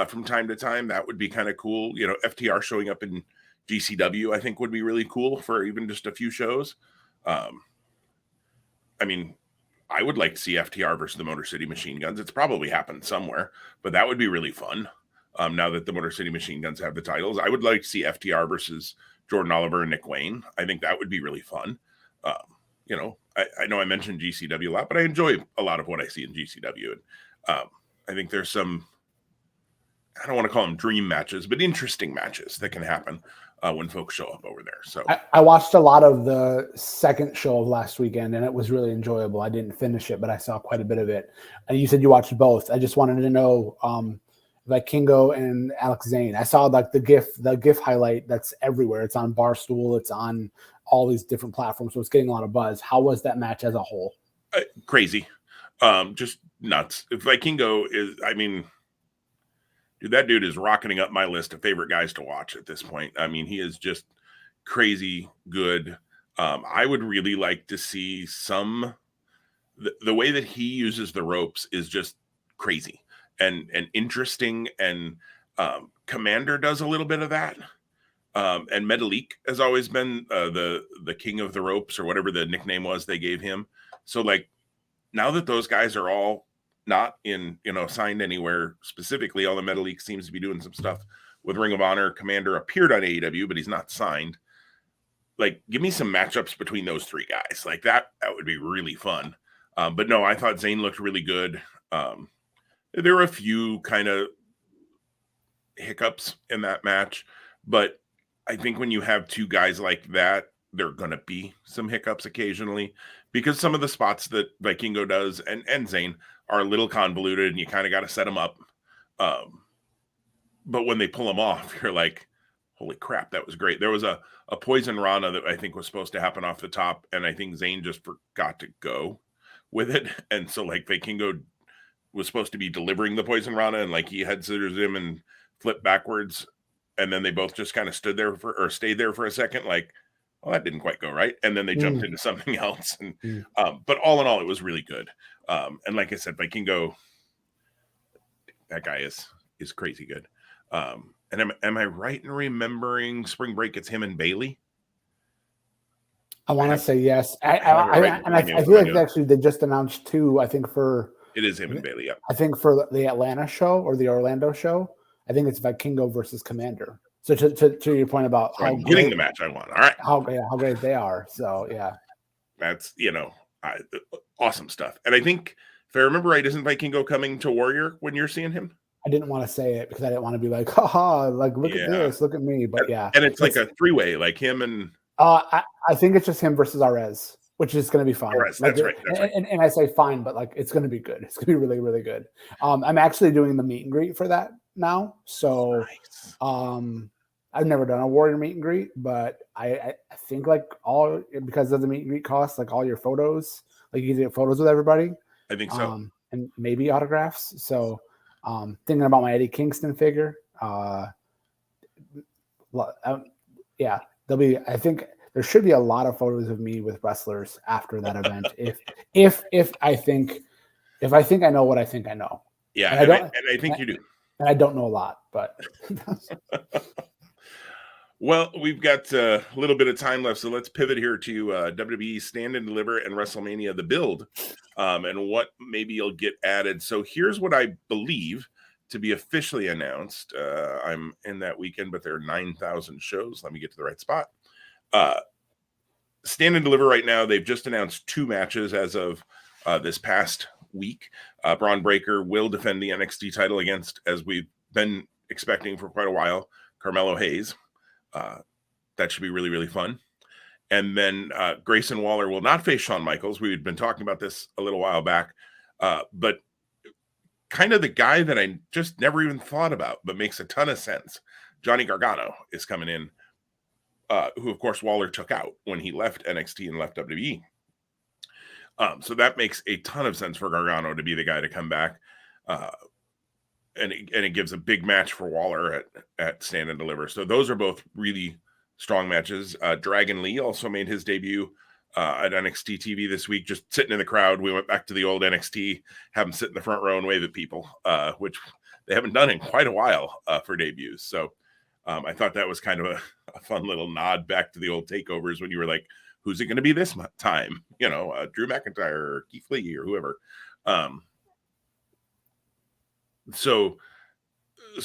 from time to time. That would be kind of cool. FTR showing up in GCW, I think, would be really cool for even just a few shows. I mean, I would like to see FTR versus the Motor City Machine Guns. It's probably happened somewhere, but that would be really fun. Now that the Motor City Machine Guns have the titles, I would like to see FTR versus Jordan Oliver and Nick Wayne. I think that would be really fun. I know I mentioned GCW a lot, but I enjoy a lot of what I see in GCW. And I think there's some, I don't want to call them dream matches, but interesting matches that can happen when folks show up over there. So I watched a lot of the second show of last weekend, and it was really enjoyable. I didn't finish it, but I saw quite a bit of it. And you said you watched both. I just wanted to know, Kingo and Alex Zane. I saw like the GIF highlight that's everywhere. It's on Barstool. It's on all these different platforms, so it's getting a lot of buzz. How was that match as a whole? Crazy, just nuts. If Vikingo is, I mean, dude, that dude is rocketing up my list of favorite guys to watch at this point. I mean, he is just crazy good. I would really like to see the way that he uses the ropes is just crazy and interesting. And Commander does a little bit of that. And Metalik has always been the king of the ropes, or whatever the nickname was they gave him. So like, now that those guys are all not in, signed anywhere specifically, although Metalik seems to be doing some stuff with Ring of Honor. Commander appeared on AEW, but he's not signed. Like, give me some matchups between those three guys. Like that would be really fun. But no, I thought Zayn looked really good. There were a few kind of hiccups in that match, but I think when you have two guys like that, there are going to be some hiccups occasionally, because some of the spots that Vikingo does and Zayn are a little convoluted, and you kind of got to set them up. But when they pull them off, you're like, holy crap, that was great. There was a Poison Rana that I think was supposed to happen off the top, and I think Zayn just forgot to go with it. And so like Vikingo was supposed to be delivering the Poison Rana, and like he head scissors him and flipped backwards. And then they both just kind of stayed there for a second, like, well, that didn't quite go right. And then they jumped into something else. And but all in all, it was really good. And like I said, Vikingo, that guy is crazy good. And am I right in remembering Spring Break? It's him and Bailey. I want to say yes. I feel like actually they just announced two. I think for it is him and Bailey. Yeah. I think for the Atlanta show or the Orlando show, I think it's Vikingo versus Commander. So to your point about how getting the match I want. All right. How great they are. So yeah. That's awesome stuff. And I think if I remember right, isn't Vikingo coming to Warrior when you're seeing him? I didn't want to say it because I didn't want to be like, haha, like look at this, look at me. But yeah. And it's like a three-way, like him and I think it's just him versus Arez, which is going to be fun. Arez, like, that's right. And I say fine, but like it's going to be good. It's going to be really, really good. I'm actually doing the meet and greet for that now. So nice. I've never done a Warrior meet and greet, but I think like all, because of the meet and greet costs, like all your photos, like you can get photos with everybody. I think so. And maybe autographs. So thinking about my Eddie Kingston figure. Yeah, I think there should be a lot of photos of me with wrestlers after that event. if I think I know what I think I know. Yeah, and I think you do. And I don't know a lot, but well, we've got a little bit of time left, so let's pivot here to WWE Stand and Deliver and WrestleMania The Build, and what maybe you'll get added. So here's what I believe to be officially announced. I'm in that weekend, but there are 9,000 shows. Let me get to the right spot. Stand and Deliver right now, they've just announced 2 matches as of this past week. Braun Breaker will defend the NXT title against, as we've been expecting for quite a while, Carmelo Hayes. That should be really, really fun. And then Grayson Waller will not face Shawn Michaels. We had been talking about this a little while back, but kind of the guy that I just never even thought about, but makes a ton of sense. Johnny Gargano is coming in, who of course Waller took out when he left NXT and left WWE. So that makes a ton of sense for Gargano to be the guy to come back. And it gives a big match for Waller at Stand and Deliver. So those are both really strong matches. Dragon Lee also made his debut at NXT TV this week, just sitting in the crowd. We went back to the old NXT, have him sit in the front row and wave at people, which they haven't done in quite a while for debuts. So I thought that was kind of a fun little nod back to the old takeovers when you were like, who's it going to be this time? You know, Drew McIntyre or Keith Lee or whoever. So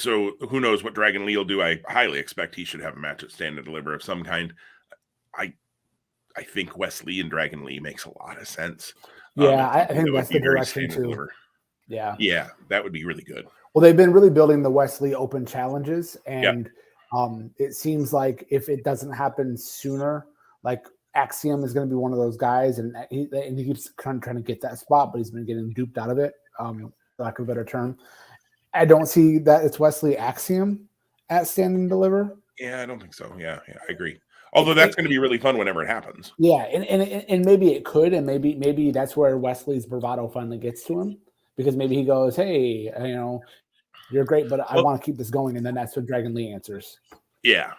who knows what Dragon Lee will do? I highly expect he should have a match at Stand and Deliver of some kind. I think Wesley and Dragon Lee makes a lot of sense. Yeah, I think that's the direction too. Yeah, that would be really good. Well, they've been really building the Wesley Open challenges, and it seems like if it doesn't happen sooner, like Axiom is going to be one of those guys, and he keeps kind of trying to get that spot, but he's been getting duped out of it, for lack of a better term. I don't see that it's Wesley Axiom at Stand and Deliver. Yeah, I don't think so. Yeah, I agree. Although that's going to be really fun whenever it happens. Yeah, and maybe it could, and maybe that's where Wesley's bravado finally gets to him, because maybe he goes, "Hey, you know, you're great, but I want to keep this going," and then that's when Dragon Lee answers. Yeah,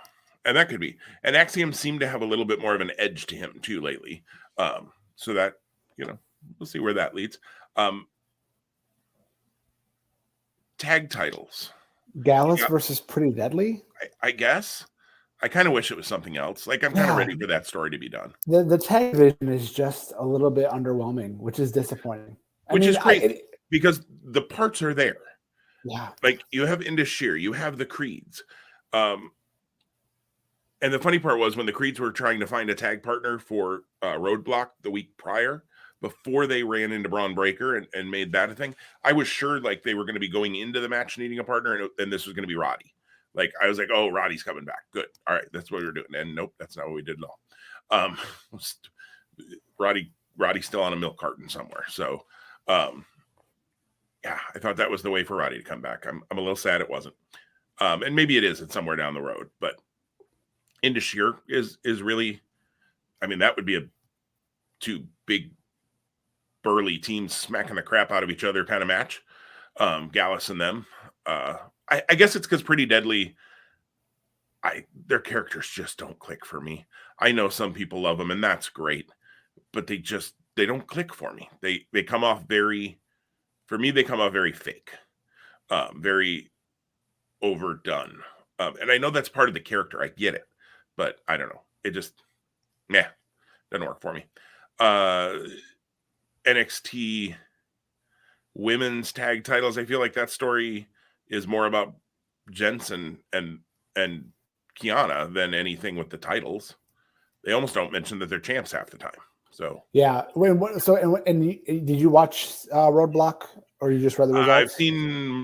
and that could be. And Axiom seemed to have a little bit more of an edge to him too lately. So that, you know, we'll see where that leads. Tag titles. Gallus versus Pretty Deadly. I guess. I kind of wish it was something else. Like, I'm kind of ready for that story to be done. The tag division is just a little bit underwhelming, which is disappointing. Which is great because the parts are there. Yeah. Like, you have Indus Sher, you have the Creeds. And the funny part was when the Creeds were trying to find a tag partner for Roadblock the week prior, before they ran into Braun Breaker and made that a thing, I was sure like they were going to be going into the match needing a partner, and this was going to be Roddy. Like, I was like, oh, Roddy's coming back. Good. All right, that's what we're doing. And nope, that's not what we did at all. Roddy's still on a milk carton somewhere. So, yeah, I thought that was the way for Roddy to come back. I'm a little sad it wasn't. And maybe it is. It's somewhere down the road. But Indus Sher is really, I mean, that would be a two big burly teams smacking the crap out of each other kind of match. Gallus and them. I guess it's because Pretty Deadly, their characters just don't click for me. I know some people love them, and that's great, but they don't click for me. They come off very fake, very overdone. And I know that's part of the character. I get it, but I don't know. It just, doesn't work for me. NXT women's tag titles. I feel like that story is more about Jensen and Kiana than anything with the titles. They almost don't mention that they're champs half the time. So yeah. Did you watch Roadblock, or you just read the results? I've seen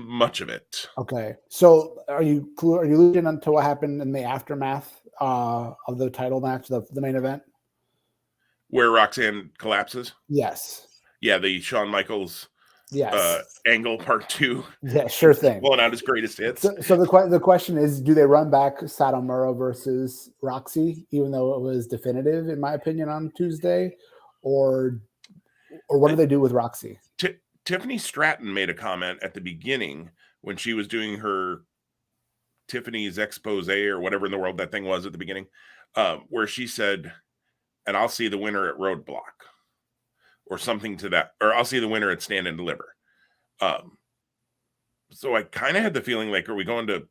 much of it. Okay, so are you looking into what happened in the aftermath of the title match, the main event, where Roxanne collapses? Yes. Yeah, the Shawn Michaels. Yes. Angle part 2. Yeah, sure thing. Pulling out his greatest hits. So the question is, do they run back Satomura versus Roxy, even though it was definitive, in my opinion, on Tuesday, or what do they do with Roxy? Tiffany Stratton made a comment at the beginning when she was doing her Tiffany's expose or whatever in the world that thing was at the beginning, where she said, "And I'll see the winner at Roadblock." Or something to that, or I'll see the winner at Stand and Deliver. So I kind of had the feeling like, are we going to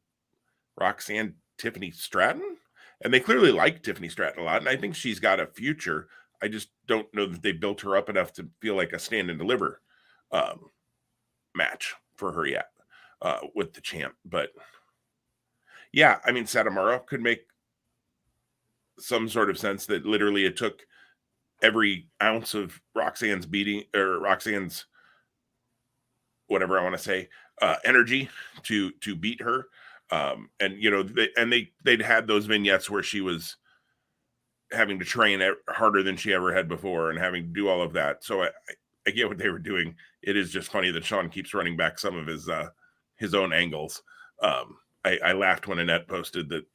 Roxanne Tiffany Stratton? And they clearly like Tiffany Stratton a lot, and I think she's got a future. I just don't know that they built her up enough to feel like a Stand and Deliver match for her yet with the champ. But yeah, I mean, Satomura could make some sort of sense that literally it took every ounce of Roxanne's beating, or Roxanne's whatever I want to say, energy to beat her. And you know, they'd had those vignettes where she was having to train harder than she ever had before and having to do all of that. So I get what they were doing. It is just funny that Sean keeps running back some of his own angles. I laughed when Annette posted that,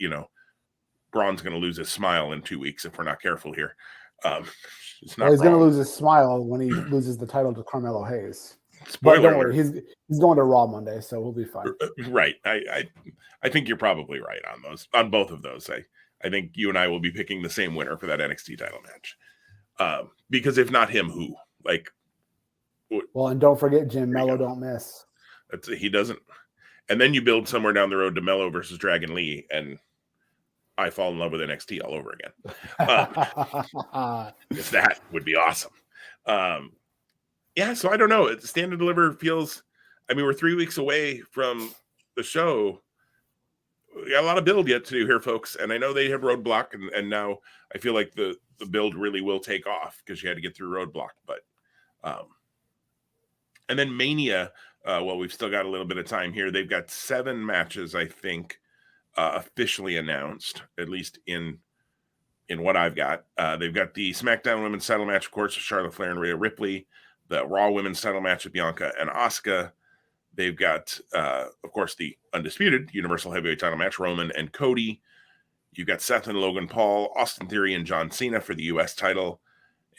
Braun's going to lose his smile in 2 weeks if we're not careful here. He's going to lose his smile when he loses the title to Carmelo Hayes. Spoiler but don't alert. worry, he's going to Raw Monday, so we'll be fine. Right. I think you're probably right on both of those. I think you and I will be picking the same winner for that NXT title match. Because if not him, who? Well, and don't forget, Jim, Mello don't miss. He doesn't. And then you build somewhere down the road to Mello versus Dragon Lee, and I fall in love with NXT all over again. If that would be awesome. So I don't know. Stand and Deliver feels, we're 3 weeks away from the show. We got a lot of build yet to do here, folks. And I know they have Roadblock, and now I feel like the build really will take off because you had to get through Roadblock. But and then Mania, we've still got a little bit of time here. They've got 7 matches, I think, officially announced, at least in what I've got. They've got the SmackDown Women's title match, of course, with Charlotte Flair and Rhea Ripley. The Raw Women's title match with Bianca and Asuka. They've got, of course, the undisputed Universal Heavyweight title match, Roman and Cody. You've got Seth and Logan Paul, Austin Theory and John Cena for the U.S. title.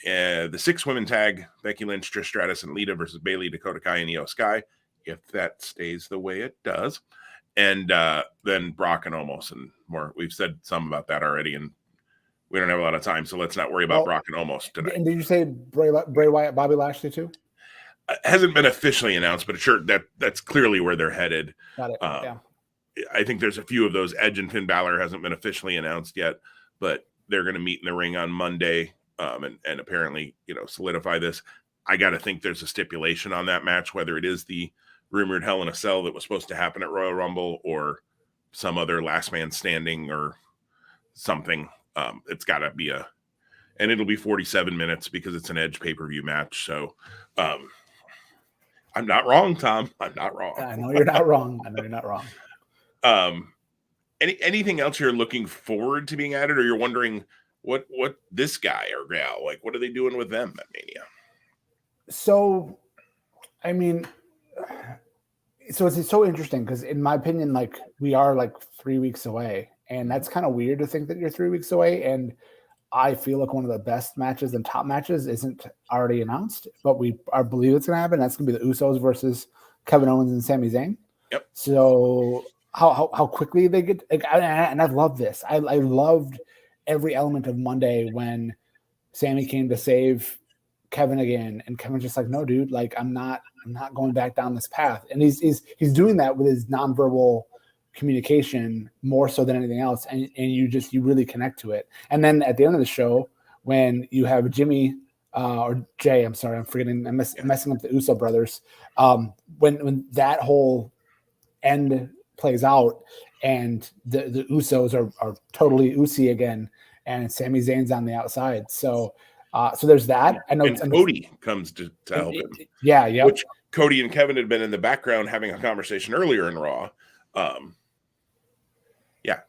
The 6-women tag, Becky Lynch, Trish Stratus, and Lita versus Bayley, Dakota Kai, and Io Sky, if that stays the way it does. And then Brock and Omos and more. We've said some about that already, and we don't have a lot of time, so let's not worry about Brock and Omos tonight. And did you say Bray Wyatt, Bobby Lashley too? Hasn't been officially announced, but sure, that's clearly where they're headed. Got it. Yeah. I think there's a few of those. Edge and Finn Balor hasn't been officially announced yet, but they're going to meet in the ring on Monday, and apparently, solidify this. I got to think there's a stipulation on that match, whether it is the rumored Hell in a Cell that was supposed to happen at Royal Rumble or some other last man standing or something. It's got to be and it'll be 47 minutes because it's an Edge pay-per-view match. So I'm not wrong, Tom. I'm not wrong. I know you're not wrong. Anything else you're looking forward to being added, or you're wondering what this guy or gal, what are they doing with them at Mania? So, it's so interesting because in my opinion, we are 3 weeks away, and that's kind of weird to think that you're 3 weeks away. And I feel like one of the best matches and top matches isn't already announced, but I believe it's going to happen. That's going to be the Usos versus Kevin Owens and Sami Zayn. Yep. So how quickly they get, and I love this. I loved every element of Monday when Sami came to save Kevin again, and Kevin's just like, no, dude, I'm not going back down this path. And he's doing that with his nonverbal communication more so than anything else, and you really connect to it. And then at the end of the show, when you have Jimmy or Jay, I'm sorry, I'm messing up the Uso brothers. When that whole end plays out, and the Usos are totally Usi again, and Sami Zayn's on the outside. So there's that. I know. And Cody comes to help him. Yeah. Which Cody and Kevin had been in the background having a conversation earlier in Raw.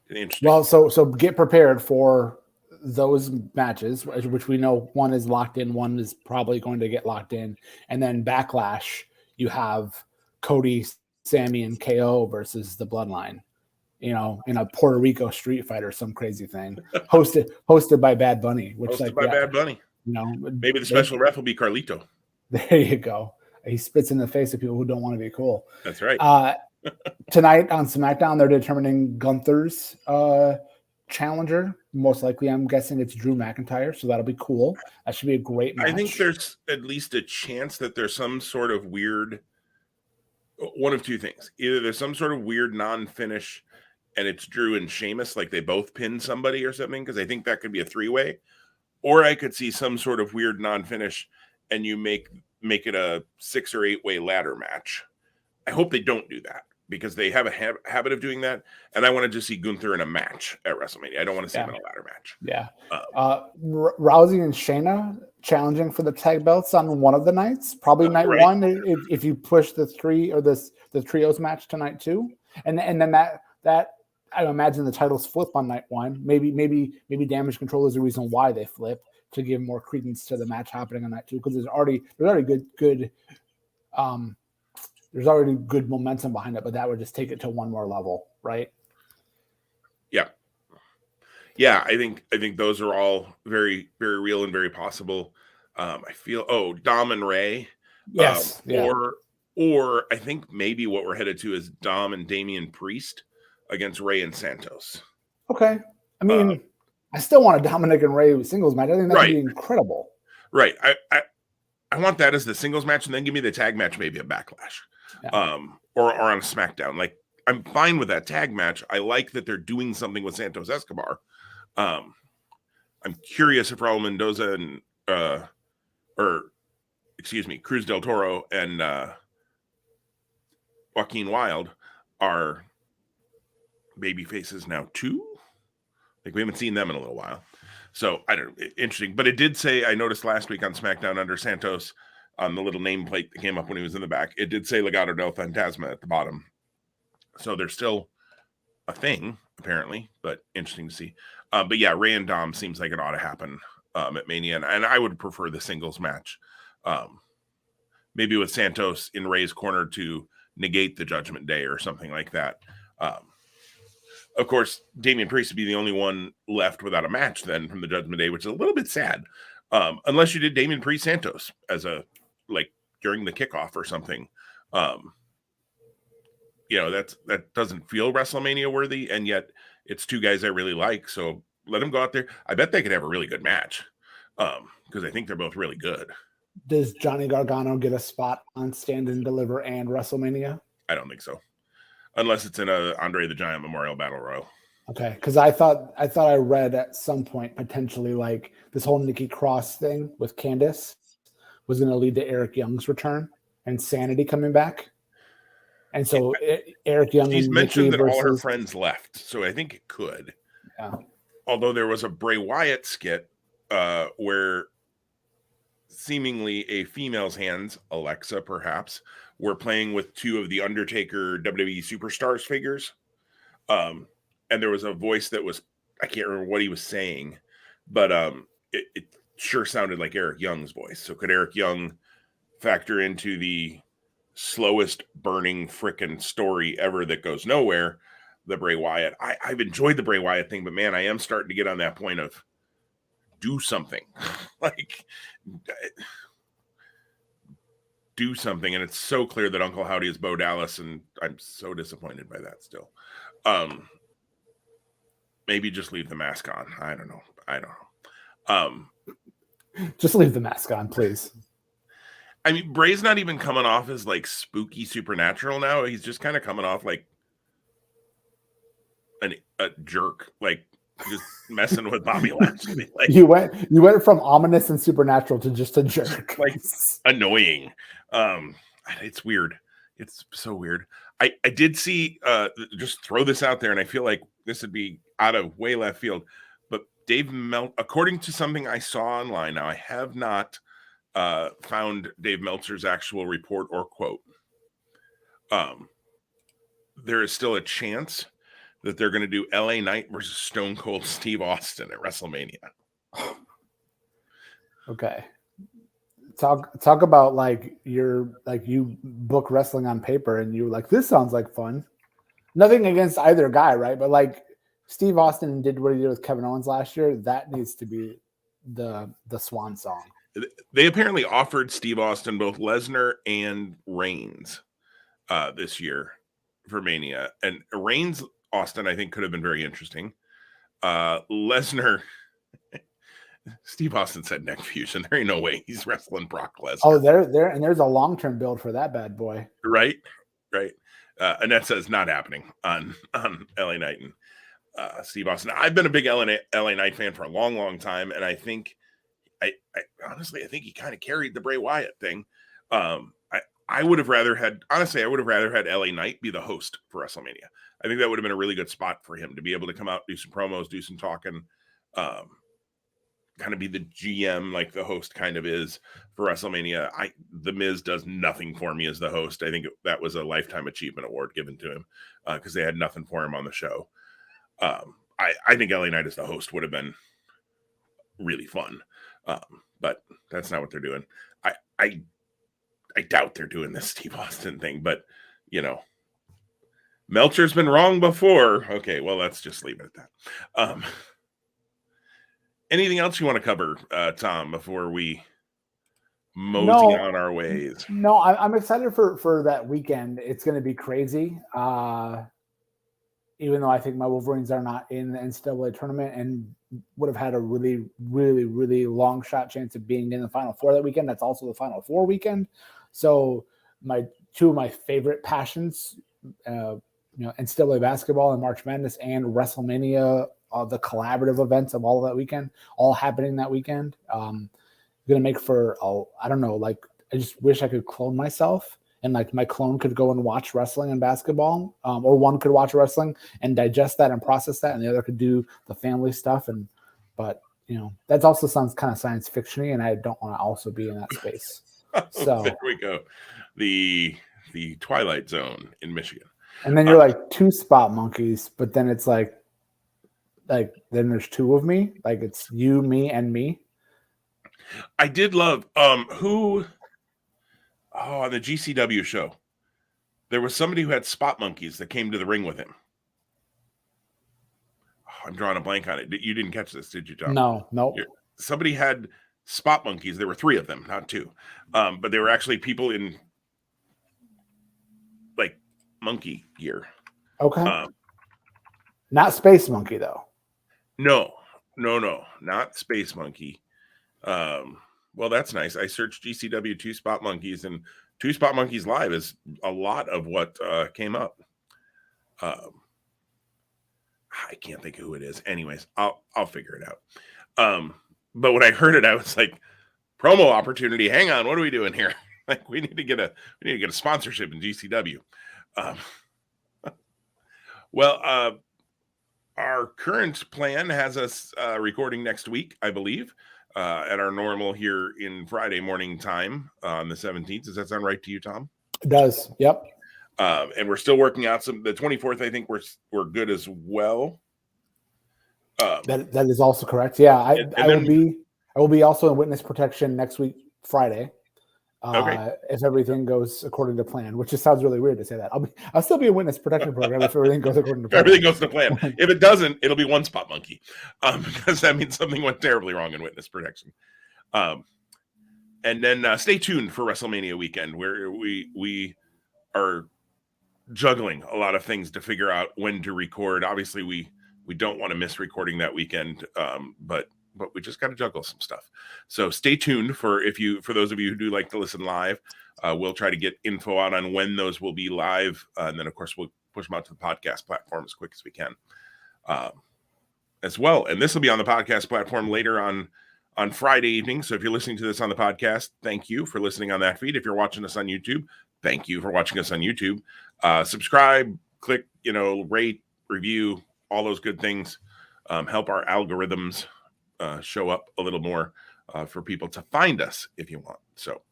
Interesting. Well, so get prepared for those matches, which we know one is locked in, one is probably going to get locked in, and then Backlash, you have Cody, Sami, and KO versus the Bloodline. In a Puerto Rico street fight or some crazy thing, hosted by Bad Bunny. Bad Bunny. Maybe the special ref will be Carlito. There you go. He spits in the face of people who don't want to be cool. That's right. Tonight on SmackDown, they're determining Gunther's challenger. Most likely, I'm guessing it's Drew McIntyre, so that'll be cool. That should be a great match. I think there's at least a chance that there's some sort of weird, one of two things. Either there's some sort of weird non-finish, and it's Drew and Sheamus, like they both pinned somebody or something, because I think that could be a 3-way. Or I could see some sort of weird non-finish, and you make it a 6 or 8-way ladder match. I hope they don't do that, because they have a habit of doing that, and I want to just see Gunther in a match at WrestleMania. I don't want to see him in a ladder match. Yeah. Rousey and Shayna challenging for the tag belts on one of the nights, probably night one, if you push the trios match to night 2, and then that I imagine the titles flip on night one. Maybe Damage Control is the reason why they flip, to give more credence to the match happening on night two, because there's already good there's already good momentum behind it, but that would just take it to one more level, right? Yeah, I think those are all very, very real and very possible. I feel Dom and Ray. Yes. Or I think maybe what we're headed to is Dom and Damian Priest against Ray and Santos. Okay. I mean, I still want a Dominic and Ray singles match. I think that would be incredible. Right. I want that as the singles match, and then give me the tag match, maybe a Backlash. Yeah. Or on a SmackDown. Like, I'm fine with that tag match. I like that they're doing something with Santos Escobar. I'm curious if Raul Mendoza and Cruz del Toro and Joaquin Wilde are baby faces now too. Like, we haven't seen them in a little while. So I don't know, interesting. But it did say, I noticed last week on SmackDown under Santos, on the little nameplate that came up when he was in the back, it did say Legado del Fantasma at the bottom. So there's still a thing, apparently, but interesting to see. But yeah, Ray and Dom seems like it ought to happen at Mania, and I would prefer the singles match. Maybe with Santos in Ray's corner to negate the Judgment Day or something like that. Of course, Damian Priest would be the only one left without a match then from the Judgment Day, which is a little bit sad. Unless you did Damian Priest Santos as during the kickoff or something. That doesn't feel WrestleMania worthy, and yet it's two guys I really like. So let them go out there. I bet they could have a really good match because I think they're both really good. Does Johnny Gargano get a spot on Stand and Deliver and WrestleMania? I don't think so, unless it's in a Andre the Giant Memorial Battle Royal. Okay, because I thought I read at some point potentially like this whole Nikki Cross thing with Candice was going to lead to Eric Young's return and Sanity coming back. And so Eric Young, she's and mentioned Nikki that all her friends left, so I think it could. Yeah. Although there was a Bray Wyatt skit where seemingly a female's hands, Alexa perhaps, were playing with two of the Undertaker WWE Superstars figures. And there was a voice that was, I can't remember what he was saying, but it sure sounded like Eric Young's voice. So could Eric Young factor into the slowest burning frickin' story ever that goes nowhere, the Bray Wyatt? I've enjoyed the Bray Wyatt thing, but man, I am starting to get on that point of do something. Do something. And it's so clear that Uncle Howdy is Bo Dallas, and I'm so disappointed by that still. Maybe just leave the mask on. I don't know. Just leave the mask on, please. I mean, Bray's not even coming off as like spooky supernatural now. He's just kind of coming off like a jerk, like just messing with Bobby Lashley. Like, you went from ominous and supernatural to just a jerk, like annoying. It's weird. It's so weird. I did see just throw this out there, and I feel like this would be out of way left field, but Dave according to something I saw online, now I have not found Dave Meltzer's actual report or quote. There is still a chance that they're going to do LA Knight versus Stone Cold Steve Austin at WrestleMania. Okay. Talk about you book wrestling on paper and you're like, this sounds like fun. Nothing against either guy, right? But like Steve Austin did what he did with Kevin Owens last year. That needs to be the swan song. They apparently offered Steve Austin both Lesnar and Reigns this year for Mania. And Reigns Austin, I think, could have been very interesting. Lesnar, Steve Austin said neck fusion. There ain't no way he's wrestling Brock Lesnar. Oh, there, and there's a long-term build for that bad boy. Right. Annette says not happening on LA Knight and Steve Austin. I've been a big LA Knight fan for a long, long time, and I think I honestly he kind of carried the Bray Wyatt thing. I would have rather had LA Knight be the host for WrestleMania. I think that would have been a really good spot for him to be able to come out, do some promos, do some talking, kind of be the GM like the host kind of is for WrestleMania. The Miz does nothing for me as the host. I think that was a Lifetime Achievement Award given to him because they had nothing for him on the show. I think LA Knight as the host would have been really fun. But that's not what they're doing. I doubt they're doing this Steve Austin thing, but Meltzer's been wrong before. Okay, well, let's just leave it at that. Anything else you want to cover, Tom, before we mosey on our ways? No, I'm excited for that weekend. It's going to be crazy. Even though I think my Wolverines are not in the NCAA tournament and would have had a really, really, really long shot chance of being in the Final Four that weekend. That's also the Final Four weekend. So two of my favorite passions, NCAA basketball and March Madness and Wrestlemania, the collaborative events of all of that weekend, all happening that weekend. Going to make for, I don't know, I just wish I could clone myself. And my clone could go and watch wrestling and basketball, or one could watch wrestling and digest that and process that, and the other could do the family stuff. But that also sounds kind of science fiction-y, and I don't want to also be in that space. So there we go, the Twilight Zone in Michigan. And then you're like two spot monkeys, but then it's like then there's two of me, like it's you, me, and me. I did love on the GCW show, there was somebody who had spot monkeys that came to the ring with him. I'm drawing a blank on it. You didn't catch this, did you, John? No. Somebody had spot monkeys. There were 3 of them, not 2. But they were actually people in like monkey gear. Okay. Not Space Monkey, though. No, not Space Monkey. Well, that's nice. I searched GCW 2 Spot Monkeys, and 2 Spot Monkeys Live is a lot of what came up. I can't think of who it is. Anyways, I'll figure it out. But when I heard it, I was like, promo opportunity. Hang on, what are we doing here? Like, we need to get a sponsorship in GCW. Well, our current plan has us recording next week, I believe. At our normal here in Friday morning time on the 17th. Does that sound right to you, Tom? It does. Yep. And we're still working out the 24th. I think we're good as well. That is also correct. Yeah. I will be also in witness protection next week, Friday. Okay. If everything goes according to plan, which just sounds really weird to say that. I'll still be in witness protection program if everything goes according to plan. Everything goes to plan. If it doesn't, it'll be 1 spot monkey, because that means something went terribly wrong in witness protection. And then stay tuned for WrestleMania weekend, where we are juggling a lot of things to figure out when to record. Obviously, we don't want to miss recording that weekend, but we just got to juggle some stuff. So stay tuned for those of you who do like to listen live. We'll try to get info out on when those will be live. And then, of course, we'll push them out to the podcast platform as quick as we can as well. And this will be on the podcast platform later on Friday evening. So if you're listening to this on the podcast, thank you for listening on that feed. If you're watching us on YouTube, thank you for watching us on YouTube. Subscribe, click, rate, review, all those good things. Help our algorithms show up a little more for people to find us if you want. So,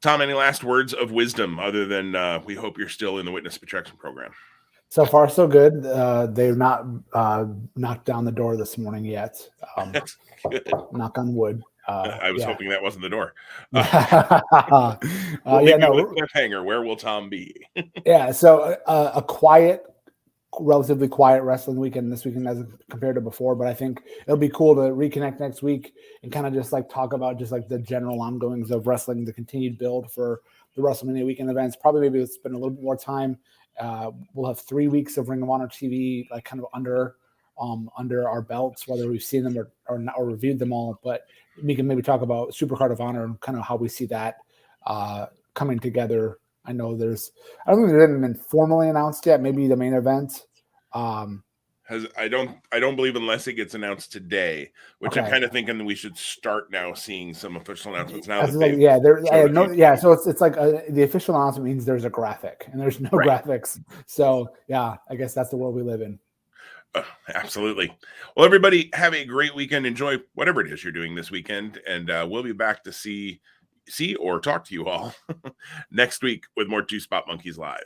Tom, any last words of wisdom other than we hope you're still in the witness protection program? So far, so good. They've not knocked down the door this morning yet. That's good. Knock on wood. I was hoping that wasn't the door. Cliffhanger. Where will Tom be? Yeah. So a relatively quiet wrestling weekend this weekend as compared to before, but I think it'll be cool to reconnect next week and kind of just talk about just the general ongoings of wrestling, the continued build for the WrestleMania weekend events. Probably maybe we'll spend a little bit more time. We'll have 3 weeks of Ring of Honor TV, kind of under our belts, whether we've seen them or not, or reviewed them all. But we can maybe talk about Supercard of Honor and kind of how we see that coming together. I know I don't think it hasn't been formally announced yet. Maybe the main event. I don't believe unless it gets announced today, which I'm kind of thinking that we should start now seeing some official announcements now. So it's like the official announcement means there's a graphic and there's no graphics. So yeah, I guess that's the world we live in. Absolutely. Well, everybody have a great weekend. Enjoy whatever it is you're doing this weekend. And we'll be back to see or talk to you all next week with more 2 Spot Monkeys Live.